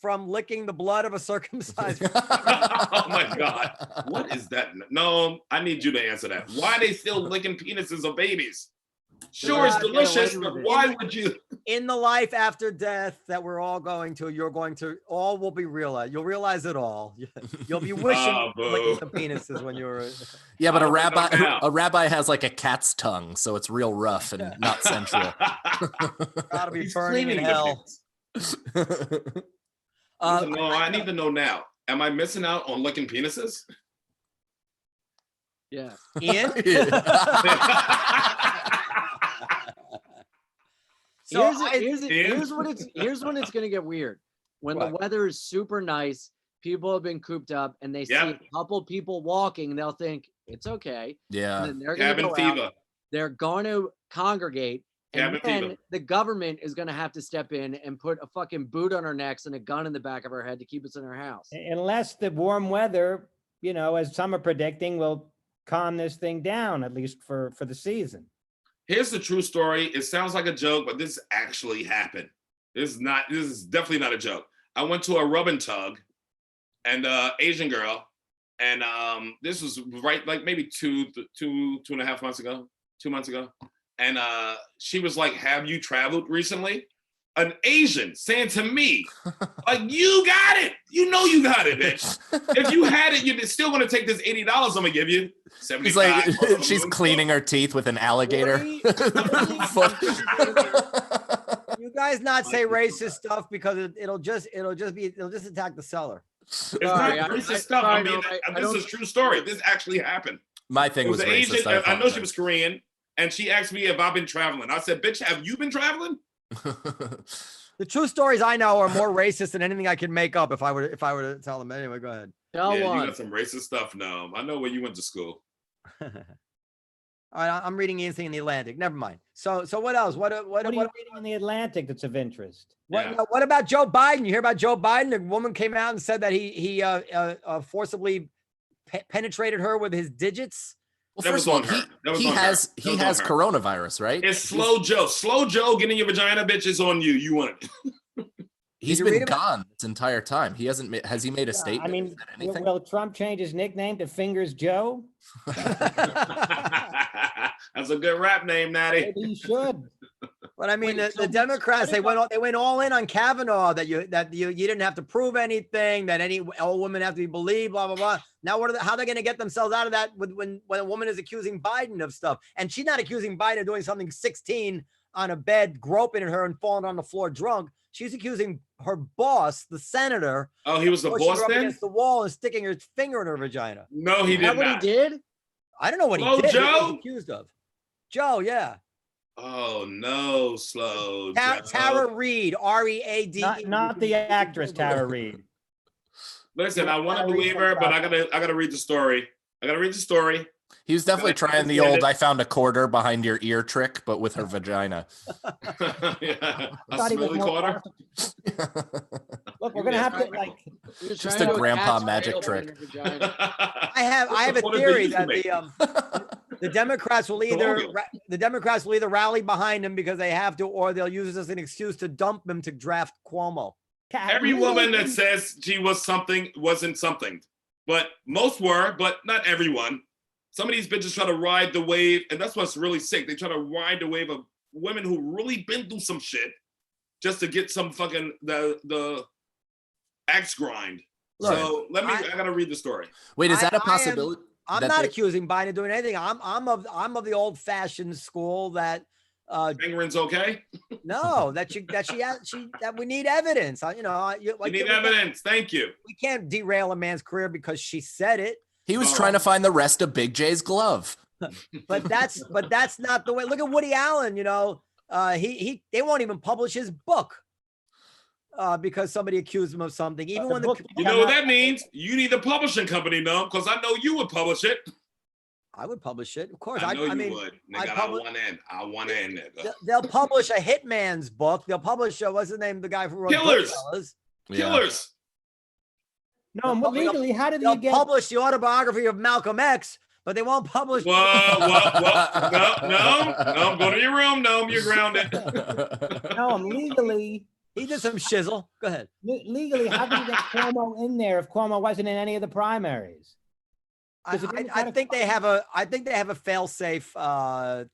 from licking the blood of a circumcised? Oh my God. What is that? No, I need you to answer that. Why are they still licking penises of babies? Sure, it's delicious, but why would you? In the life after death that we're all going to, all will be realized. You'll realize it all. You'll be wishing licking the penises when you're. Yeah, but a rabbi has like a cat's tongue, so it's real rough and not sensual. Gotta be burning in hell. I need to know now. Am I missing out on licking penises? Yeah. Ian? Here's when it's gonna get weird. When the weather is super nice, people have been cooped up, and they see a couple people walking, and they'll think it's okay. Yeah. And then they're gonna go out, they're going to congregate, And Cabin then fever. the government is going to have to step in and put a fucking boot on our necks and a gun in the back of our head to keep us in our house. Unless the warm weather, as some are predicting, will calm this thing down, at least for the season. Here's the true story. It sounds like a joke, but this actually happened. This is definitely not a joke. I went to a rub and tug and Asian girl, and this was right like maybe two and a half months ago, 2 months ago. And she was like, have you traveled recently? An Asian saying to me, like, you got it. You know you got it, bitch. If you had it, you're still going to take this $80 I'm going to give you. She's like, she's cleaning her teeth with an alligator. You guys not say racist stuff because it'll just attack the seller. It's not racist stuff. I mean, this is a true story. This actually happened. My thing was racist. Asian, I know she was Korean, and she asked me if I've been traveling. I said, bitch, have you been traveling? The true stories I know are more racist than anything I could make up if I were to tell them. Anyway, go ahead. Yeah, you got some racist stuff now. I know where you went to school. All right, I'm reading anything in the Atlantic. Never mind. So what else? What are you reading in the Atlantic that's of interest? What about Joe Biden? You hear about Joe Biden? A woman came out and said that he forcibly penetrated her with his digits. Well, first of all, he has coronavirus, right? It's slow Joe. Slow Joe getting your vagina, bitch, is on you. You want it. He's been gone this entire time. He hasn't. Has he made a statement? I mean, will Trump change his nickname to Fingers Joe? That's a good rap name, Natty. Maybe he should. But I mean, the Democrats, they went all in on Kavanaugh, that you didn't have to prove anything, that all women have to be believed, blah blah blah. Now how are they going to get themselves out of that when a woman is accusing Biden of stuff, and she's not accusing Biden of doing something 16 on a bed, groping at her and falling on the floor drunk. She's accusing her boss, the senator. Oh, he was the boss then? Against the wall and sticking her finger in her vagina. No, he did not. What he did? I don't know what he did. Joe? What he was accused of. Joe, yeah. Oh no, slow. Tara Reid, R-E-A-D. Not the actress Tara Reid. Listen, I want to believe her, but I gotta read the story. He was definitely trying the old "I found a quarter behind your ear" trick, but with her vagina. Yeah, a smelly quarter. Look, we're gonna have to just a grandpa magic trick. I have a theory that the Democrats will either rally behind him because they have to, or they'll use this as an excuse to dump him to draft Cuomo. Every woman that says she was something wasn't something, but most were, but not everyone. Some of these bitches try to ride the wave, and that's what's really sick. They try to ride the wave of women who really been through some shit just to get some fucking the axe grind. Look, so I gotta read the story. Wait, is that a possibility? I'm not accusing Biden of doing anything. I'm of the old fashioned school that fingering's okay. No, that we need evidence. You need evidence. Thank you. We can't derail a man's career because she said it. He was trying to find the rest of Big J's glove. but that's not the way. Look at Woody Allen. They won't even publish his book because somebody accused him of something. Even when you know what that means? You need a publishing company, no? Because I know you would publish it. I would publish it, of course. I know you would. Nigga, I want in. They'll publish a hitman's book. They'll publish what's the name of the guy who wrote Killers. Killers. No, legally, how did they publish the autobiography of Malcolm X, but they won't publish. No, go to your room. No, you're grounded. No, legally. He did some shizzle. Go ahead. Legally, how did you get Cuomo in there if Cuomo wasn't in any of the primaries? I think they have a fail-safe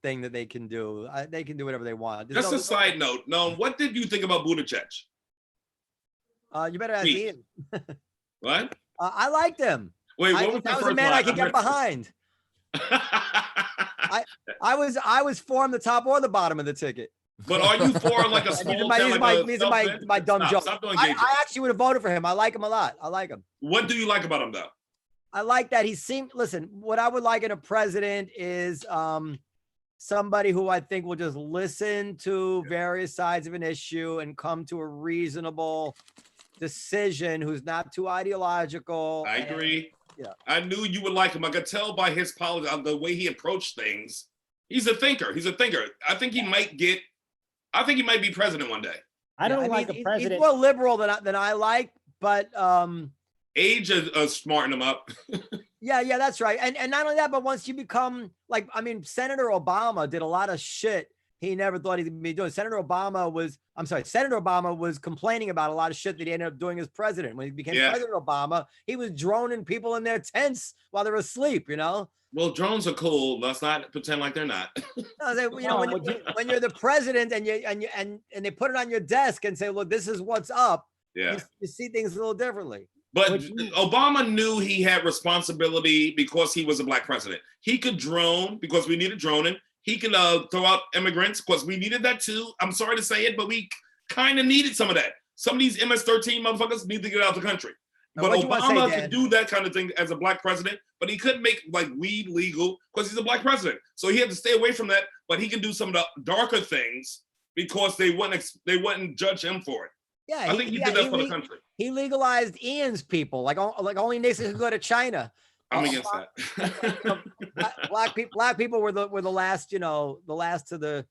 thing that they can do. They can do whatever they want. Just a side note. No, what did you think about Buttigieg? You better ask Ian. What? I liked him. Wait, what was that was a man I could get behind. I was for him the top or the bottom of the ticket. But are you for like a small town? These are my dumb jokes. I actually would have voted for him. I like him a lot. I like him. What do you like about him though? I like that listen, what I would like in a president is somebody who I think will just listen to various sides of an issue and come to a reasonable decision, who's not too ideological. I agree. Yeah. I knew you would like him. I could tell by his policy, the way he approached things. He's a thinker. I think he might get I think he might be president one day. I don't like a president. He's more liberal than I like, but age is smarten him up. yeah, that's right. And not only that, but once you become like, I mean, Senator Obama did a lot of shit he never thought he'd be doing. Senator Obama was complaining about a lot of shit that he ended up doing as president. When he became President Obama, he was droning people in their tents while they were asleep, you know? Well, drones are cool. Let's not pretend like they're not. When you're the president and they put it on your desk and say, look, this is what's up. Yeah. You see things a little differently. But Obama knew he had responsibility because he was a black president. He could drone because we needed droning. He could throw out immigrants because we needed that too. I'm sorry to say it, but we kind of needed some of that. Some of these MS-13 motherfuckers need to get out of the country. But Obama could do that kind of thing as a black president, but he couldn't make like weed legal because he's a black president. So he had to stay away from that, but he can do some of the darker things because they wouldn't judge him for it. Yeah, I think he did that for the country. He legalized Ian's people, like only niggas can go to China. I'm against that. Black people were the last, the last to the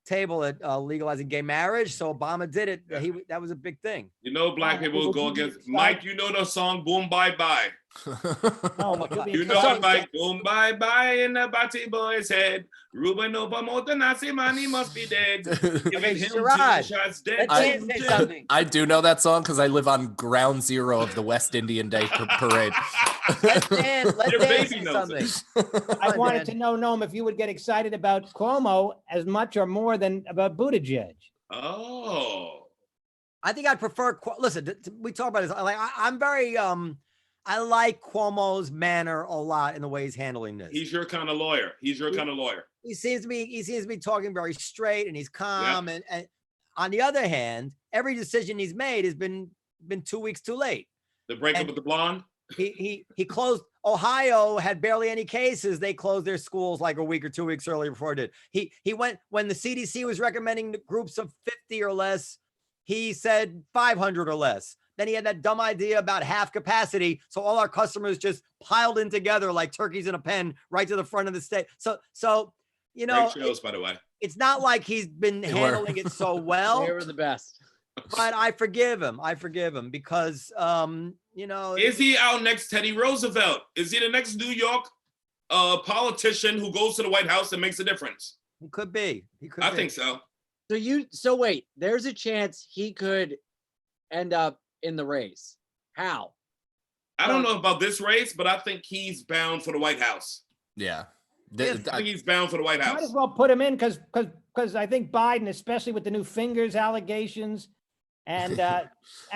table at legalizing gay marriage. So Obama did it. Yeah. That was a big thing. Black people will go against Mike. You know the song "Boom Bye Bye." You know Mike. Boom Bye Bye in the Batty Boy's head. Ruben Obamoto Nazi man, he must be dead. Giving him Sherrod, two shots dead. I do know that song because I live on ground zero of the West Indian Day parade. Let Dan say something. I wanted to know, Noam, if you would get excited about Cuomo as much or more than about Buttigieg. Oh, I think I'd prefer. Listen, we talk about this. I'm very. I like Cuomo's manner a lot in the way he's handling this. He's your kind of lawyer. He seems to be talking very straight and he's calm. Yeah. And on the other hand, every decision he's made has been 2 weeks too late. The breakup with the blonde. He closed. Ohio had barely any cases. They closed their schools like a week or 2 weeks earlier before it did. He went when the CDC was recommending groups of 50 or less. He said 500 or less. Then he had that dumb idea about half capacity. So all our customers just piled in together like turkeys in a pen right to the front of the state. So great shows, by the way. It's not like he's been handling it so well. They were the best. But I forgive him because, Is he our next Teddy Roosevelt? Is he the next New York politician who goes to the White House and makes a difference? He could be. I think so. So wait, there's a chance he could end up in the race. How? I don't know about this race, but I think he's bound for the White House. Yeah. I think he's bound for the White House. Might as well put him in because I think Biden, especially with the new fingers allegations and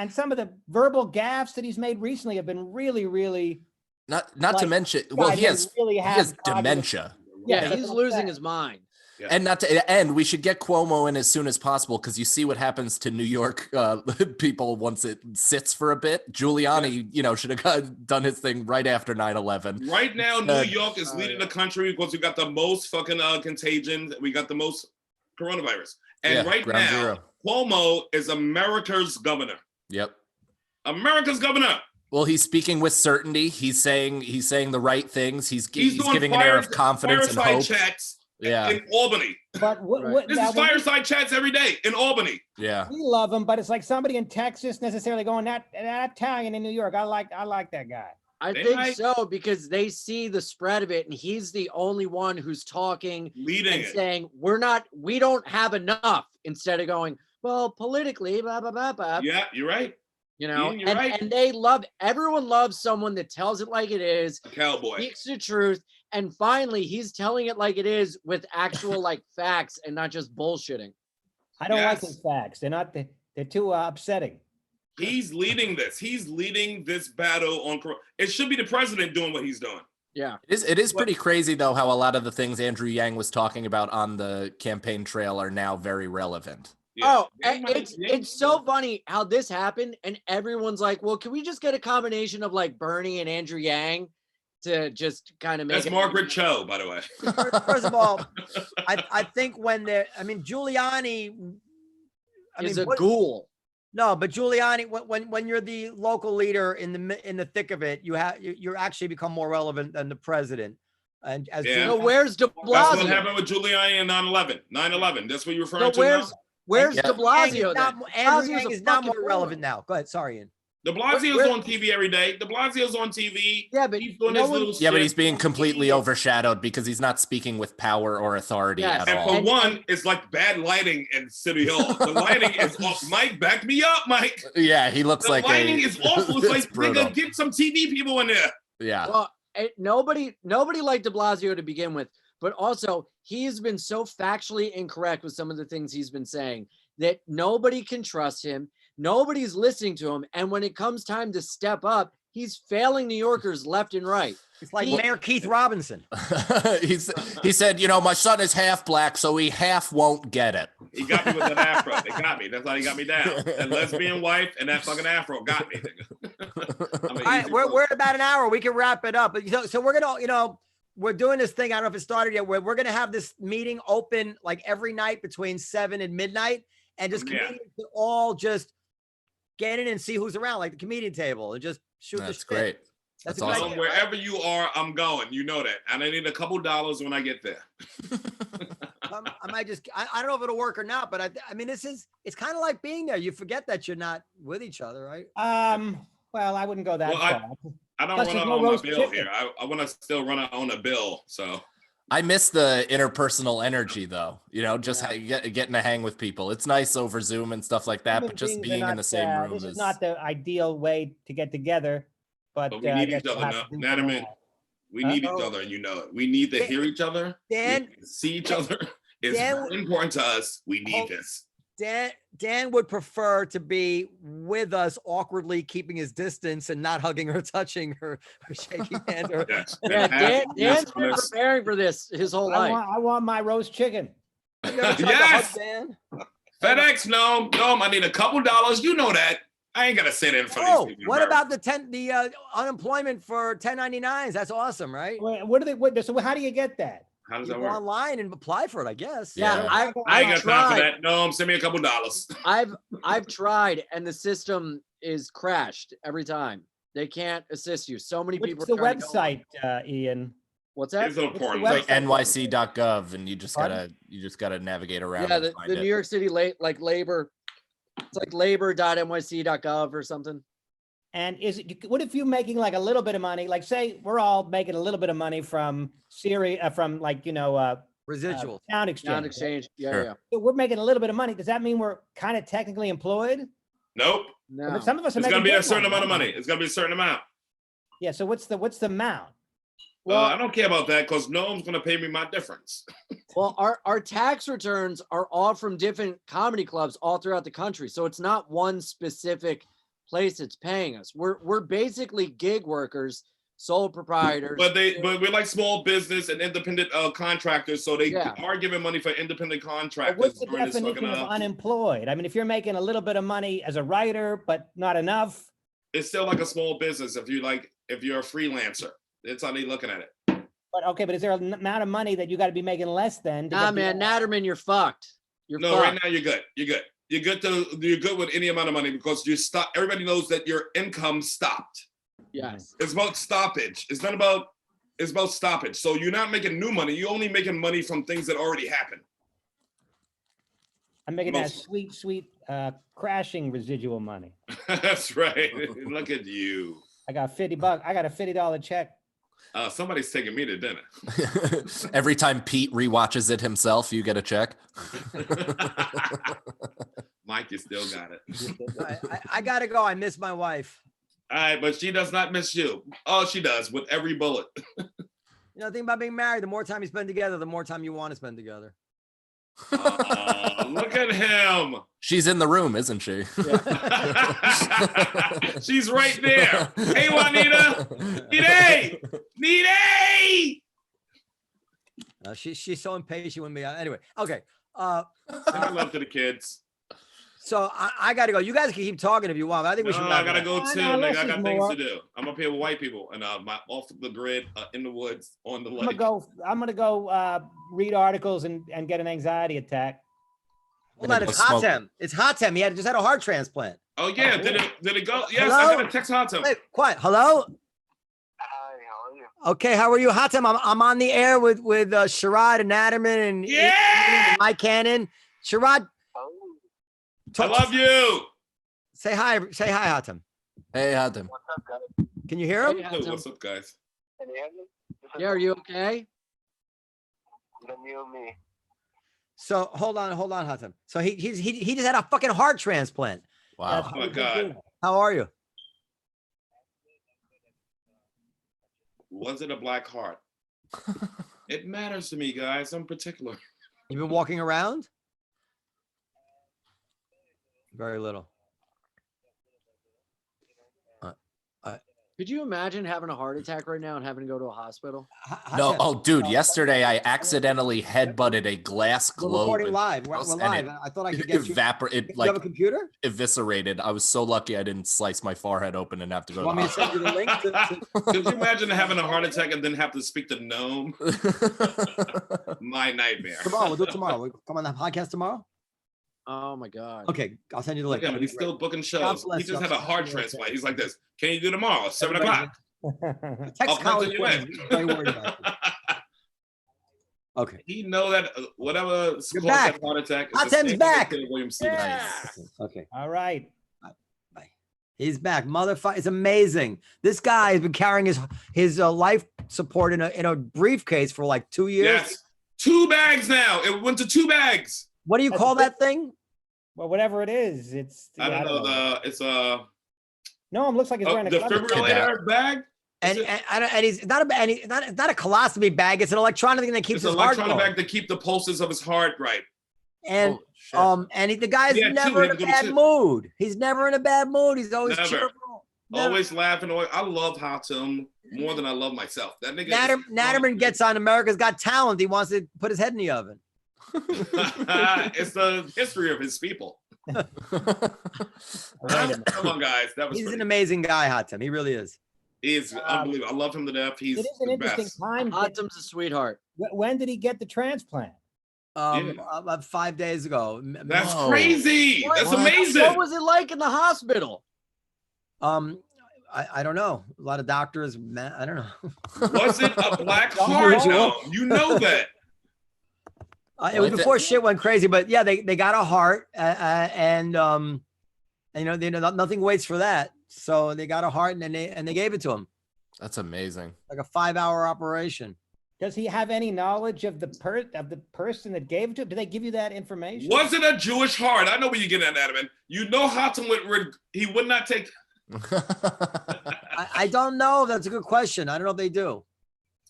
some of the verbal gaffes that he's made recently have been really, really not to mention, well, he has dementia. Yeah, he's losing his mind. Yeah. And we should get Cuomo in as soon as possible because you see what happens to New York people once it sits for a bit. Giuliani, should have done his thing right after 9/11. Right now, New York is leading the country because we got the most fucking contagion. We got the most coronavirus. And now, zero. Cuomo is America's governor. Yep. America's governor. Well, he's speaking with certainty. He's saying the right things. He's giving an air of confidence and hope. Chats. Yeah, in Albany. But this is fireside chats every day in Albany. Yeah, we love him, but it's like somebody in Texas necessarily going that Italian in New York. I like that guy. I think so because they see the spread of it, and he's the only one who's talking, leading, and saying we don't have enough. Instead of going, well, politically, blah blah blah blah. Yeah, you're right. And everyone loves someone that tells it like it is, a cowboy, speaks the truth. And finally, he's telling it like it is with actual facts and not just bullshitting. I don't like his facts. They're too upsetting. He's leading this. He's leading this battle on. It should be the president doing what he's doing. Yeah. It is pretty crazy, though, how a lot of the things Andrew Yang was talking about on the campaign trail are now very relevant. Yeah. Oh, it's so funny how this happened. And everyone's like, well, can we just get a combination of Bernie and Andrew Yang to just kind of make That's Margaret Cho, by the way. First of all, I think Giuliani is a ghoul. No, but Giuliani, when you're the local leader in the thick of it, you actually become more relevant than the president. And as where's De Blasio? That's what happened with Giuliani in 9/11. 9/11. That's what you're referring to now? Where's Andrew De Blasio? Yang then? Andrew Blasio's Yang a is not fucking more relevant now. Go ahead. Sorry, Ian. De Blasio's Where- on TV every day. De Blasio's on TV. Yeah, but he's doing no his one- little Yeah, but shit. he's being completely overshadowed because he's not speaking with power or authority Yes. at And all. for one, it's like bad lighting in City Hall. The lighting is off. Mike, back me up, Mike. Yeah, he looks The like lighting is awful. It's like, brutal. nigga, get some TV people in there. Yeah. Well, nobody liked De Blasio to begin with, but also he's been so factually incorrect with some of the things he's been saying that nobody can trust him. Nobody's listening to him. And when it comes time to step up, he's failing New Yorkers left and right. It's like Mayor Keith Robinson. He said, you know, my son is half black, so he half won't get it. He got me with that afro. They got me. That's how he got me down. That lesbian wife and that fucking afro got me. All right, we're at about an hour. We can wrap it up. But so we're gonna, you know, we're doing this thing. I don't know if it started yet. We're gonna have this meeting open like every night between 7 and midnight, and just comedians can all just get in and see who's around, like the comedian table, and just shoot the That's shit. great. That's That's a good awesome. idea, Wherever you are, I'm going. You know that. And I need a couple dollars when I get there. I might just, I don't know if it'll work or not, but I mean, it's kind of like being there. You forget that you're not with each other, right? Well, I wouldn't go that Well, far. I don't Plus, run there's out no on my roast bill chicken. here. I want to still run out on a bill. So I miss the interpersonal energy, though. You know, just getting to hang with people. It's nice over Zoom and stuff like that, Human but just beings are being in not, the same room This is not the ideal way to get together, but we I need guess each we'll other have now. to do Naturman, that. we Huh? need each other, and you know it. We need to hear each other. Dan- we need to see each other. It's Dan- very important to us. We need this. Dan would prefer to be with us awkwardly, keeping his distance and not hugging or touching her or shaking hands. Or, Yes. Yeah, Dan's been Yes. preparing for this his whole life. I want my roast chicken. You ever tried to Yes. hug Dan? FedEx, no, I need a couple dollars. You know that. I ain't gonna sit in for Oh, these people. what about the unemployment for 1099s? That's awesome, right? What do they? So how do you get that? How does You that go work? online and apply for it, I guess. Yeah, I ain't I've got time for tried. that. No, send me a couple dollars. I've tried, and the system is crashed every time. They can't assist you. So many people. What's the are trying to go on. website, Ian? What's that? It's important. website? nyc.gov, and you just Pardon? gotta navigate around. Yeah, and the find New it. York City like labor. It's like labor.nyc.gov or something. And what if you're making like a little bit of money? Like, say we're all making a little bit of money from Syria, from like Residual. Sound Exchange. Sound exchange. Yeah, Sure. yeah. So we're making a little bit of money. Does that mean we're kind of technically employed? Nope. No. But some of us are It's making gonna be good a certain amount of right? money. It's gonna be a certain amount. Yeah. So what's the amount? Well, I don't care about that because Noam's gonna pay me my difference. Well, our tax returns are all from different comedy clubs all throughout the country. So it's not one specific place that's paying us. We're basically gig workers, sole proprietors. But we're like small business and independent contractors, so they Yeah. are giving money for independent But contractors. what's the during this definition fucking, of unemployed? I mean, if you're making a little bit of money as a writer, but not enough. it's still like a small business if you're a freelancer. That's how they looking at it. But okay, but is there an amount of money that you got to be making less than? Nah, man, Naturman, you're fucked. You're No, fucked. right now you're good. You're good. You're good with any amount of money because you stop. Everybody knows that your income stopped. Yes. It's about stoppage. It's about stoppage. So you're not making new money. You're only making money from things that already happened. I'm making that most- sweet crashing residual money. That's right. Look at you. I got $50. I got a $50 check. Somebody's taking me to dinner. Every time Pete rewatches it himself, you get a check. Mike, you still got it. I gotta go. I miss my wife. All right, but she does not miss you. Oh, she does with every bullet. You know, the thing about being married, the more time you spend together, the more time you want to spend together. Look at him. She's in the room, isn't she? She's right there. Hey, Juanita. Nide. She's so impatient with me. Anyway, okay. Send love to the kids. So I got to go. You guys can keep talking if you want. But I think we should. No, wrap I it gotta up. go No, too. no, Nigga, less I is got things more. to do. I'm up here with white people and my off the grid in the woods on the lake. I'm gonna go read articles and get an anxiety attack. Hold on, it's Hatem. It's Hatem. He just had a heart transplant. Oh yeah, did it go? Yes, Hello? I got a text hot. Wait, quiet. Hello. Hi, how are you? Okay, how are you, Hatem? I'm on the air with Sherrod and Naturman and Yeah! Mike Cannon. Sherrod, Oh, I love you. Say hi, Hatem. Hey, Hatem. What's up, guys? Can you hear him? Hey, Hey, Hatem. what's up, guys? Can you hear me? This is Yeah, are you okay? the new me. So hold on, Hatem. So he just had a fucking heart transplant. Wow. Oh my God. How are you? Was it a black heart? It matters to me, guys. I'm particular. You been walking around? Very little. Could you imagine having a heart attack right now and having to go to a hospital? No, Hatem, oh, dude, yesterday I accidentally headbutted a glass we're globe. recording and live. We're and live. it I thought I could get you. It You like have a computer? eviscerated. I was so lucky I didn't slice my forehead open and have to go You to want the me to send you the link? Could you imagine having a heart attack and then have to speak to Noam? hospital. My nightmare. Tomorrow, we'll do it tomorrow. We'll come on the podcast tomorrow. Oh my God. Okay, I'll send you the Look link. at him. He's still booking God shows. bless He just you. had a heart transplant. He's like this. Can you do tomorrow? 7 o'clock. Text I'll Colin pencil you Quinn. in. He's very worried about you. Okay. He know that whatever You're caused back. that heart attack. Hatem's the same thing back. that killed William Stevens. Yeah. Okay. All right. He's back. Motherfucker. It's amazing. This guy has been carrying his life support in a briefcase for like 2 years. Yes. 2 bags now. It went to 2 bags. What do you That's call a big- that thing? Well, whatever it is, it's. I don't know. It's a No, it looks like he's wearing a glove. defibrillator bag. And Is it- and he's not it's not a colostomy bag. It's an electronic thing that keeps It's an his heart electronic going. bag to keep the pulses of his heart right. And Oh, shit. the guy's Yeah, never too. in a He can bad do- mood. He's never in a bad mood. He's always Never. cheerful. Never. Always laughing. I love Hatem more than I love myself. That nigga. Natterman gets on America's Got Talent. He wants to put his head in the oven. It's the history of his people. Come on, guys. That was He's an pretty. amazing guy, Hatem. He really is. He is unbelievable. I love him to death. He's It is an the interesting best. time. Hatem's a sweetheart. When did he get the transplant? About 5 days ago. That's Whoa. crazy. That's What? amazing. What was it like in the hospital? I don't know. A lot of doctors. I don't know. Was it a black heart? No, you know that. It was before shit went crazy, but yeah, they got a heart, and nothing waits for that. So they got a heart, and they gave it to him, That's amazing. like a 5-hour operation. Does he have any knowledge of the person that gave it to him? Do they give you that information? Was it a Jewish heart? I know where you're getting at, Natterman. You know Hatem he would not take. I don't know. That's a good question. I don't know if they do.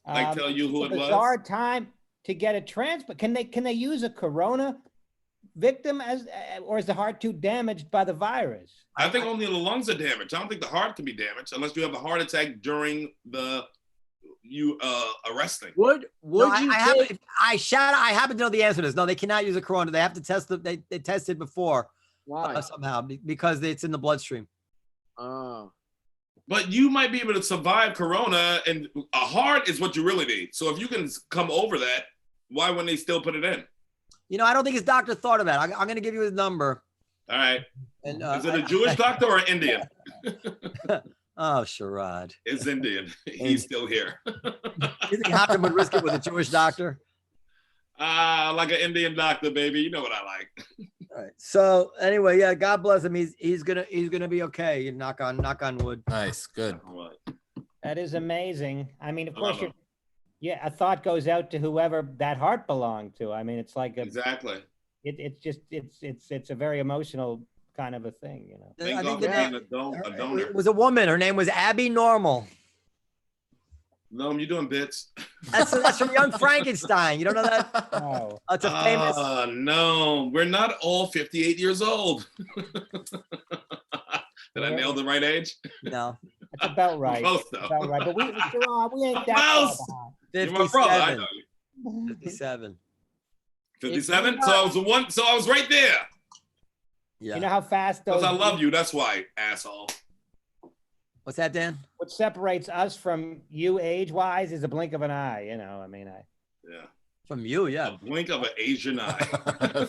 Tell you who it's it a was? bizarre time to get a transplant. Can they use a corona victim or is the heart too damaged by the virus? I think only the lungs are damaged. I don't think the heart can be damaged unless you have a heart attack during you arresting. Would No, you I take? happen to know the answer to this. No, they cannot use a corona. They have to test they tested before Why? somehow because it's in the bloodstream. Oh. But you might be able to survive corona, and a heart is what you really need. So if you can come over that, why wouldn't they still put it in? I don't think his doctor thought of that. I'm going to give you his number. All right. And Is it a Jewish doctor or an Indian? Oh, Sherrod. It's Indian. He's still here. You think Hatem would risk it with a Jewish doctor? Like an Indian doctor, baby. You know what I like. All right. So anyway, yeah, God bless him. He's gonna be okay. Knock on wood. Nice, good. That is amazing. I mean, of I course, love a thought goes out to whoever that heart belonged to. I mean, it's like Exactly. it's a very emotional kind of a thing, Thank I God think for the being name, a donor. it was a woman. Her name was Abby Normal. Noam, you doing bits? That's from Young Frankenstein. You don't know that? Oh, It's a famous. No, we're not all 58 years old. Did I nail the right age? No, that's about right. Close, though. About right. But we ain't that far Close. behind. You're my brother. I 57. know you. 57. 57. So I was one. So I was right there. Yeah. You know how fast those. Because I love you. That's why, asshole. What's that, Dan? What separates us from you age-wise is a blink of an eye. I mean, Yeah. From you, yeah. A blink of an Asian eye.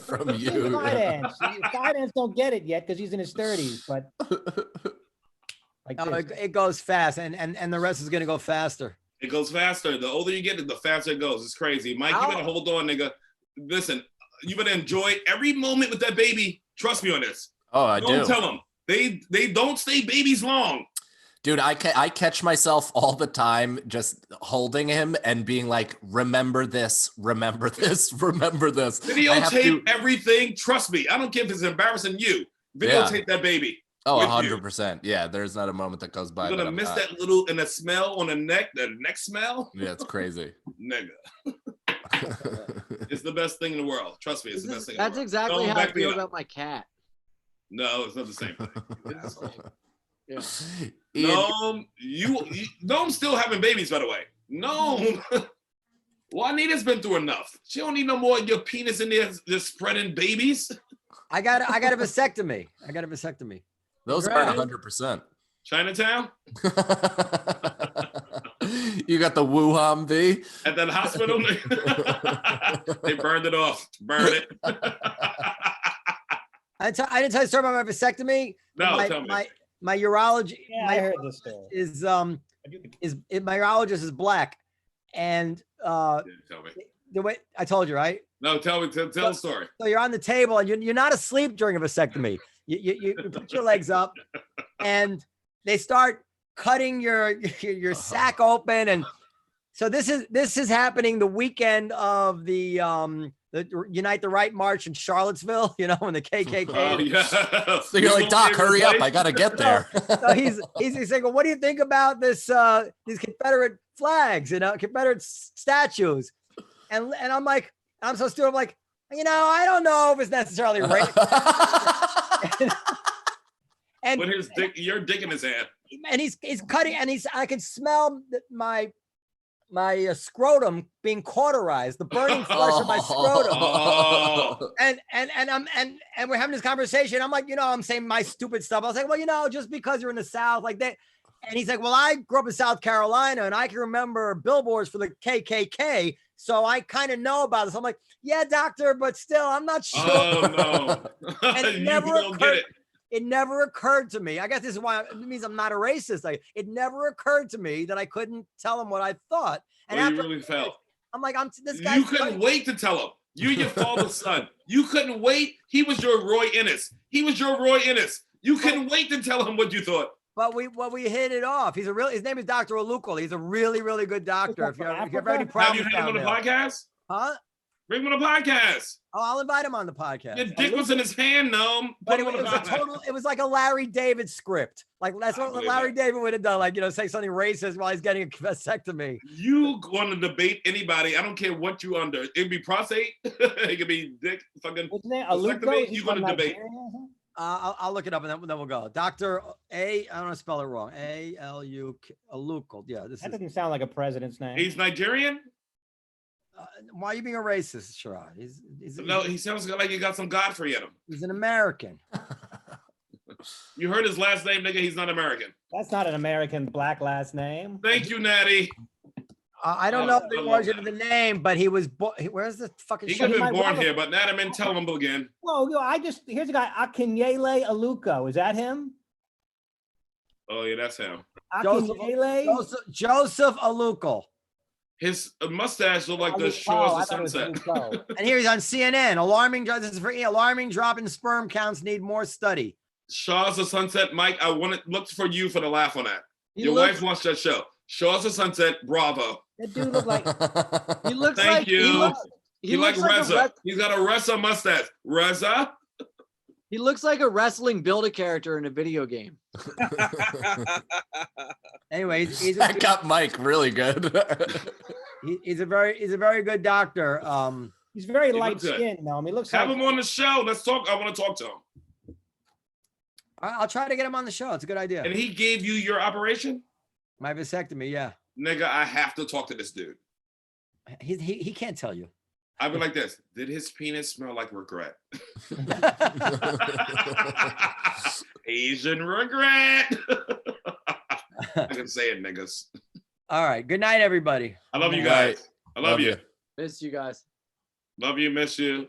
From you. Fidance don't get it yet because he's in his 30s, but like No, this. it goes fast, and the rest is gonna go faster. It goes faster. The older you get, the faster it goes. It's crazy. Mike, you better hold on, nigga. Listen, you better enjoy every moment with that baby. Trust me on this. Oh, I Don't do. tell them. They don't stay babies long. Dude, I catch myself all the time just holding him and being like, remember this, remember this, remember this. Videotape everything. Trust me. I don't care if it's embarrassing you. Videotape that baby. Oh, 100%. Yeah, there's not a moment that goes by. You're going to miss that little, and the smell on the neck smell. Yeah, it's crazy. Nigga. It's the best thing in the world. Trust me, it's the best thing in the world. That's exactly how I feel about my cat. No, it's not the same thing. Yeah. Noam's still having babies, by the way. Noam. Juanita's been through enough. She don't need no more of your penis in there just spreading babies. I got a vasectomy. Those are 100%. Chinatown? You got the Wuhan V? At that hospital? They burned it off. Burn it. I didn't tell you a story about my vasectomy. No, tell me. My urology. Yeah, I heard this story. My urologist is black, and Tell me. the way I told you, right? No, tell the story. So you're on the table and you're not asleep during a vasectomy. You put your legs up, and they start cutting your sack open, and so this is happening the weekend of the Unite the Right March in Charlottesville, when the KKK. Oh, yeah. So you're like, Doc, hurry up. I got to get there. So he's saying, well, what do you think about this, these Confederate flags, Confederate statues? And I'm like, I'm so stupid. I'm like, I don't know if it's necessarily right. and Put your dick in his hand. And he's cutting, and I can smell my scrotum being cauterized, the burning flesh of my scrotum. Oh. And we're having this conversation. I'm like, I'm saying my stupid stuff. I was like, well, just because you're in the South, like that. And he's like, well, I grew up in South Carolina, and I can remember billboards for the KKK, so I kind of know about this. I'm like, yeah, doctor, but still, I'm not sure. Oh no! And it never occurred to me. I guess this is why it means I'm not a racist. It never occurred to me that I couldn't tell him what I thought. And Well, you really felt. I'm like, this guy. You couldn't wait to tell him. You're your father's son. You couldn't wait. He was your Roy Innes. You couldn't wait to tell him what you thought. But we hit it off. His name is Dr. Alukal. He's a really, really good doctor. If you have any problems, have you had him on the podcast? Huh? Bring him on the podcast. Oh, I'll invite him on the podcast. Your dick was in his hand, Noam. But it was like a Larry David script. Like that's what Larry David would have done. Like, say something racist while he's getting a vasectomy. You want to debate anybody? I don't care what you under. It could be prostate. It could be dick. Fucking. Vasectomy. You going to debate? I'll look it up and then we'll go. Dr. I don't want to spell it wrong. Alukal. Yeah, that doesn't sound like a president's name. He's Nigerian. Why are you being a racist, Sherrod? No, he sounds like he got some Godfrey in him. He's an American. You heard his last name, nigga. He's not American. That's not an American black last name. Thank you, Natty. I don't know the origin of the name, but he was born. Where's the fucking? He could have been born here, but Naturman, tell him again. Well, here's a guy, Akinyele Aluko. Is that him? Oh yeah, that's him. Joseph Alukal. His mustache looked like the shores of sunset. And here he's on CNN. Alarming drop in sperm counts need more study. Shores of Sunset, Mike. I want to look for you for the laugh on that. Your wife watched that show. Shores of Sunset, bravo. That dude looked like. He looks Thank like. you. He looks like Reza. He's got a Reza mustache. Reza. He looks like a wrestling build-a-character in a video game. Anyway, that got Mike really good. he's a very good doctor. He's very light skinned, though. He looks. Have him on the show. Let's talk. I want to talk to him. I'll try to get him on the show. It's a good idea. And he gave you your operation? My vasectomy, yeah. Nigga, I have to talk to this dude. He can't tell you. I'd be like this. Did his penis smell like regret? Asian regret. I can say it, niggas. All right. Good night, everybody. I love you guys. I love you. Miss you guys. Love you, miss you.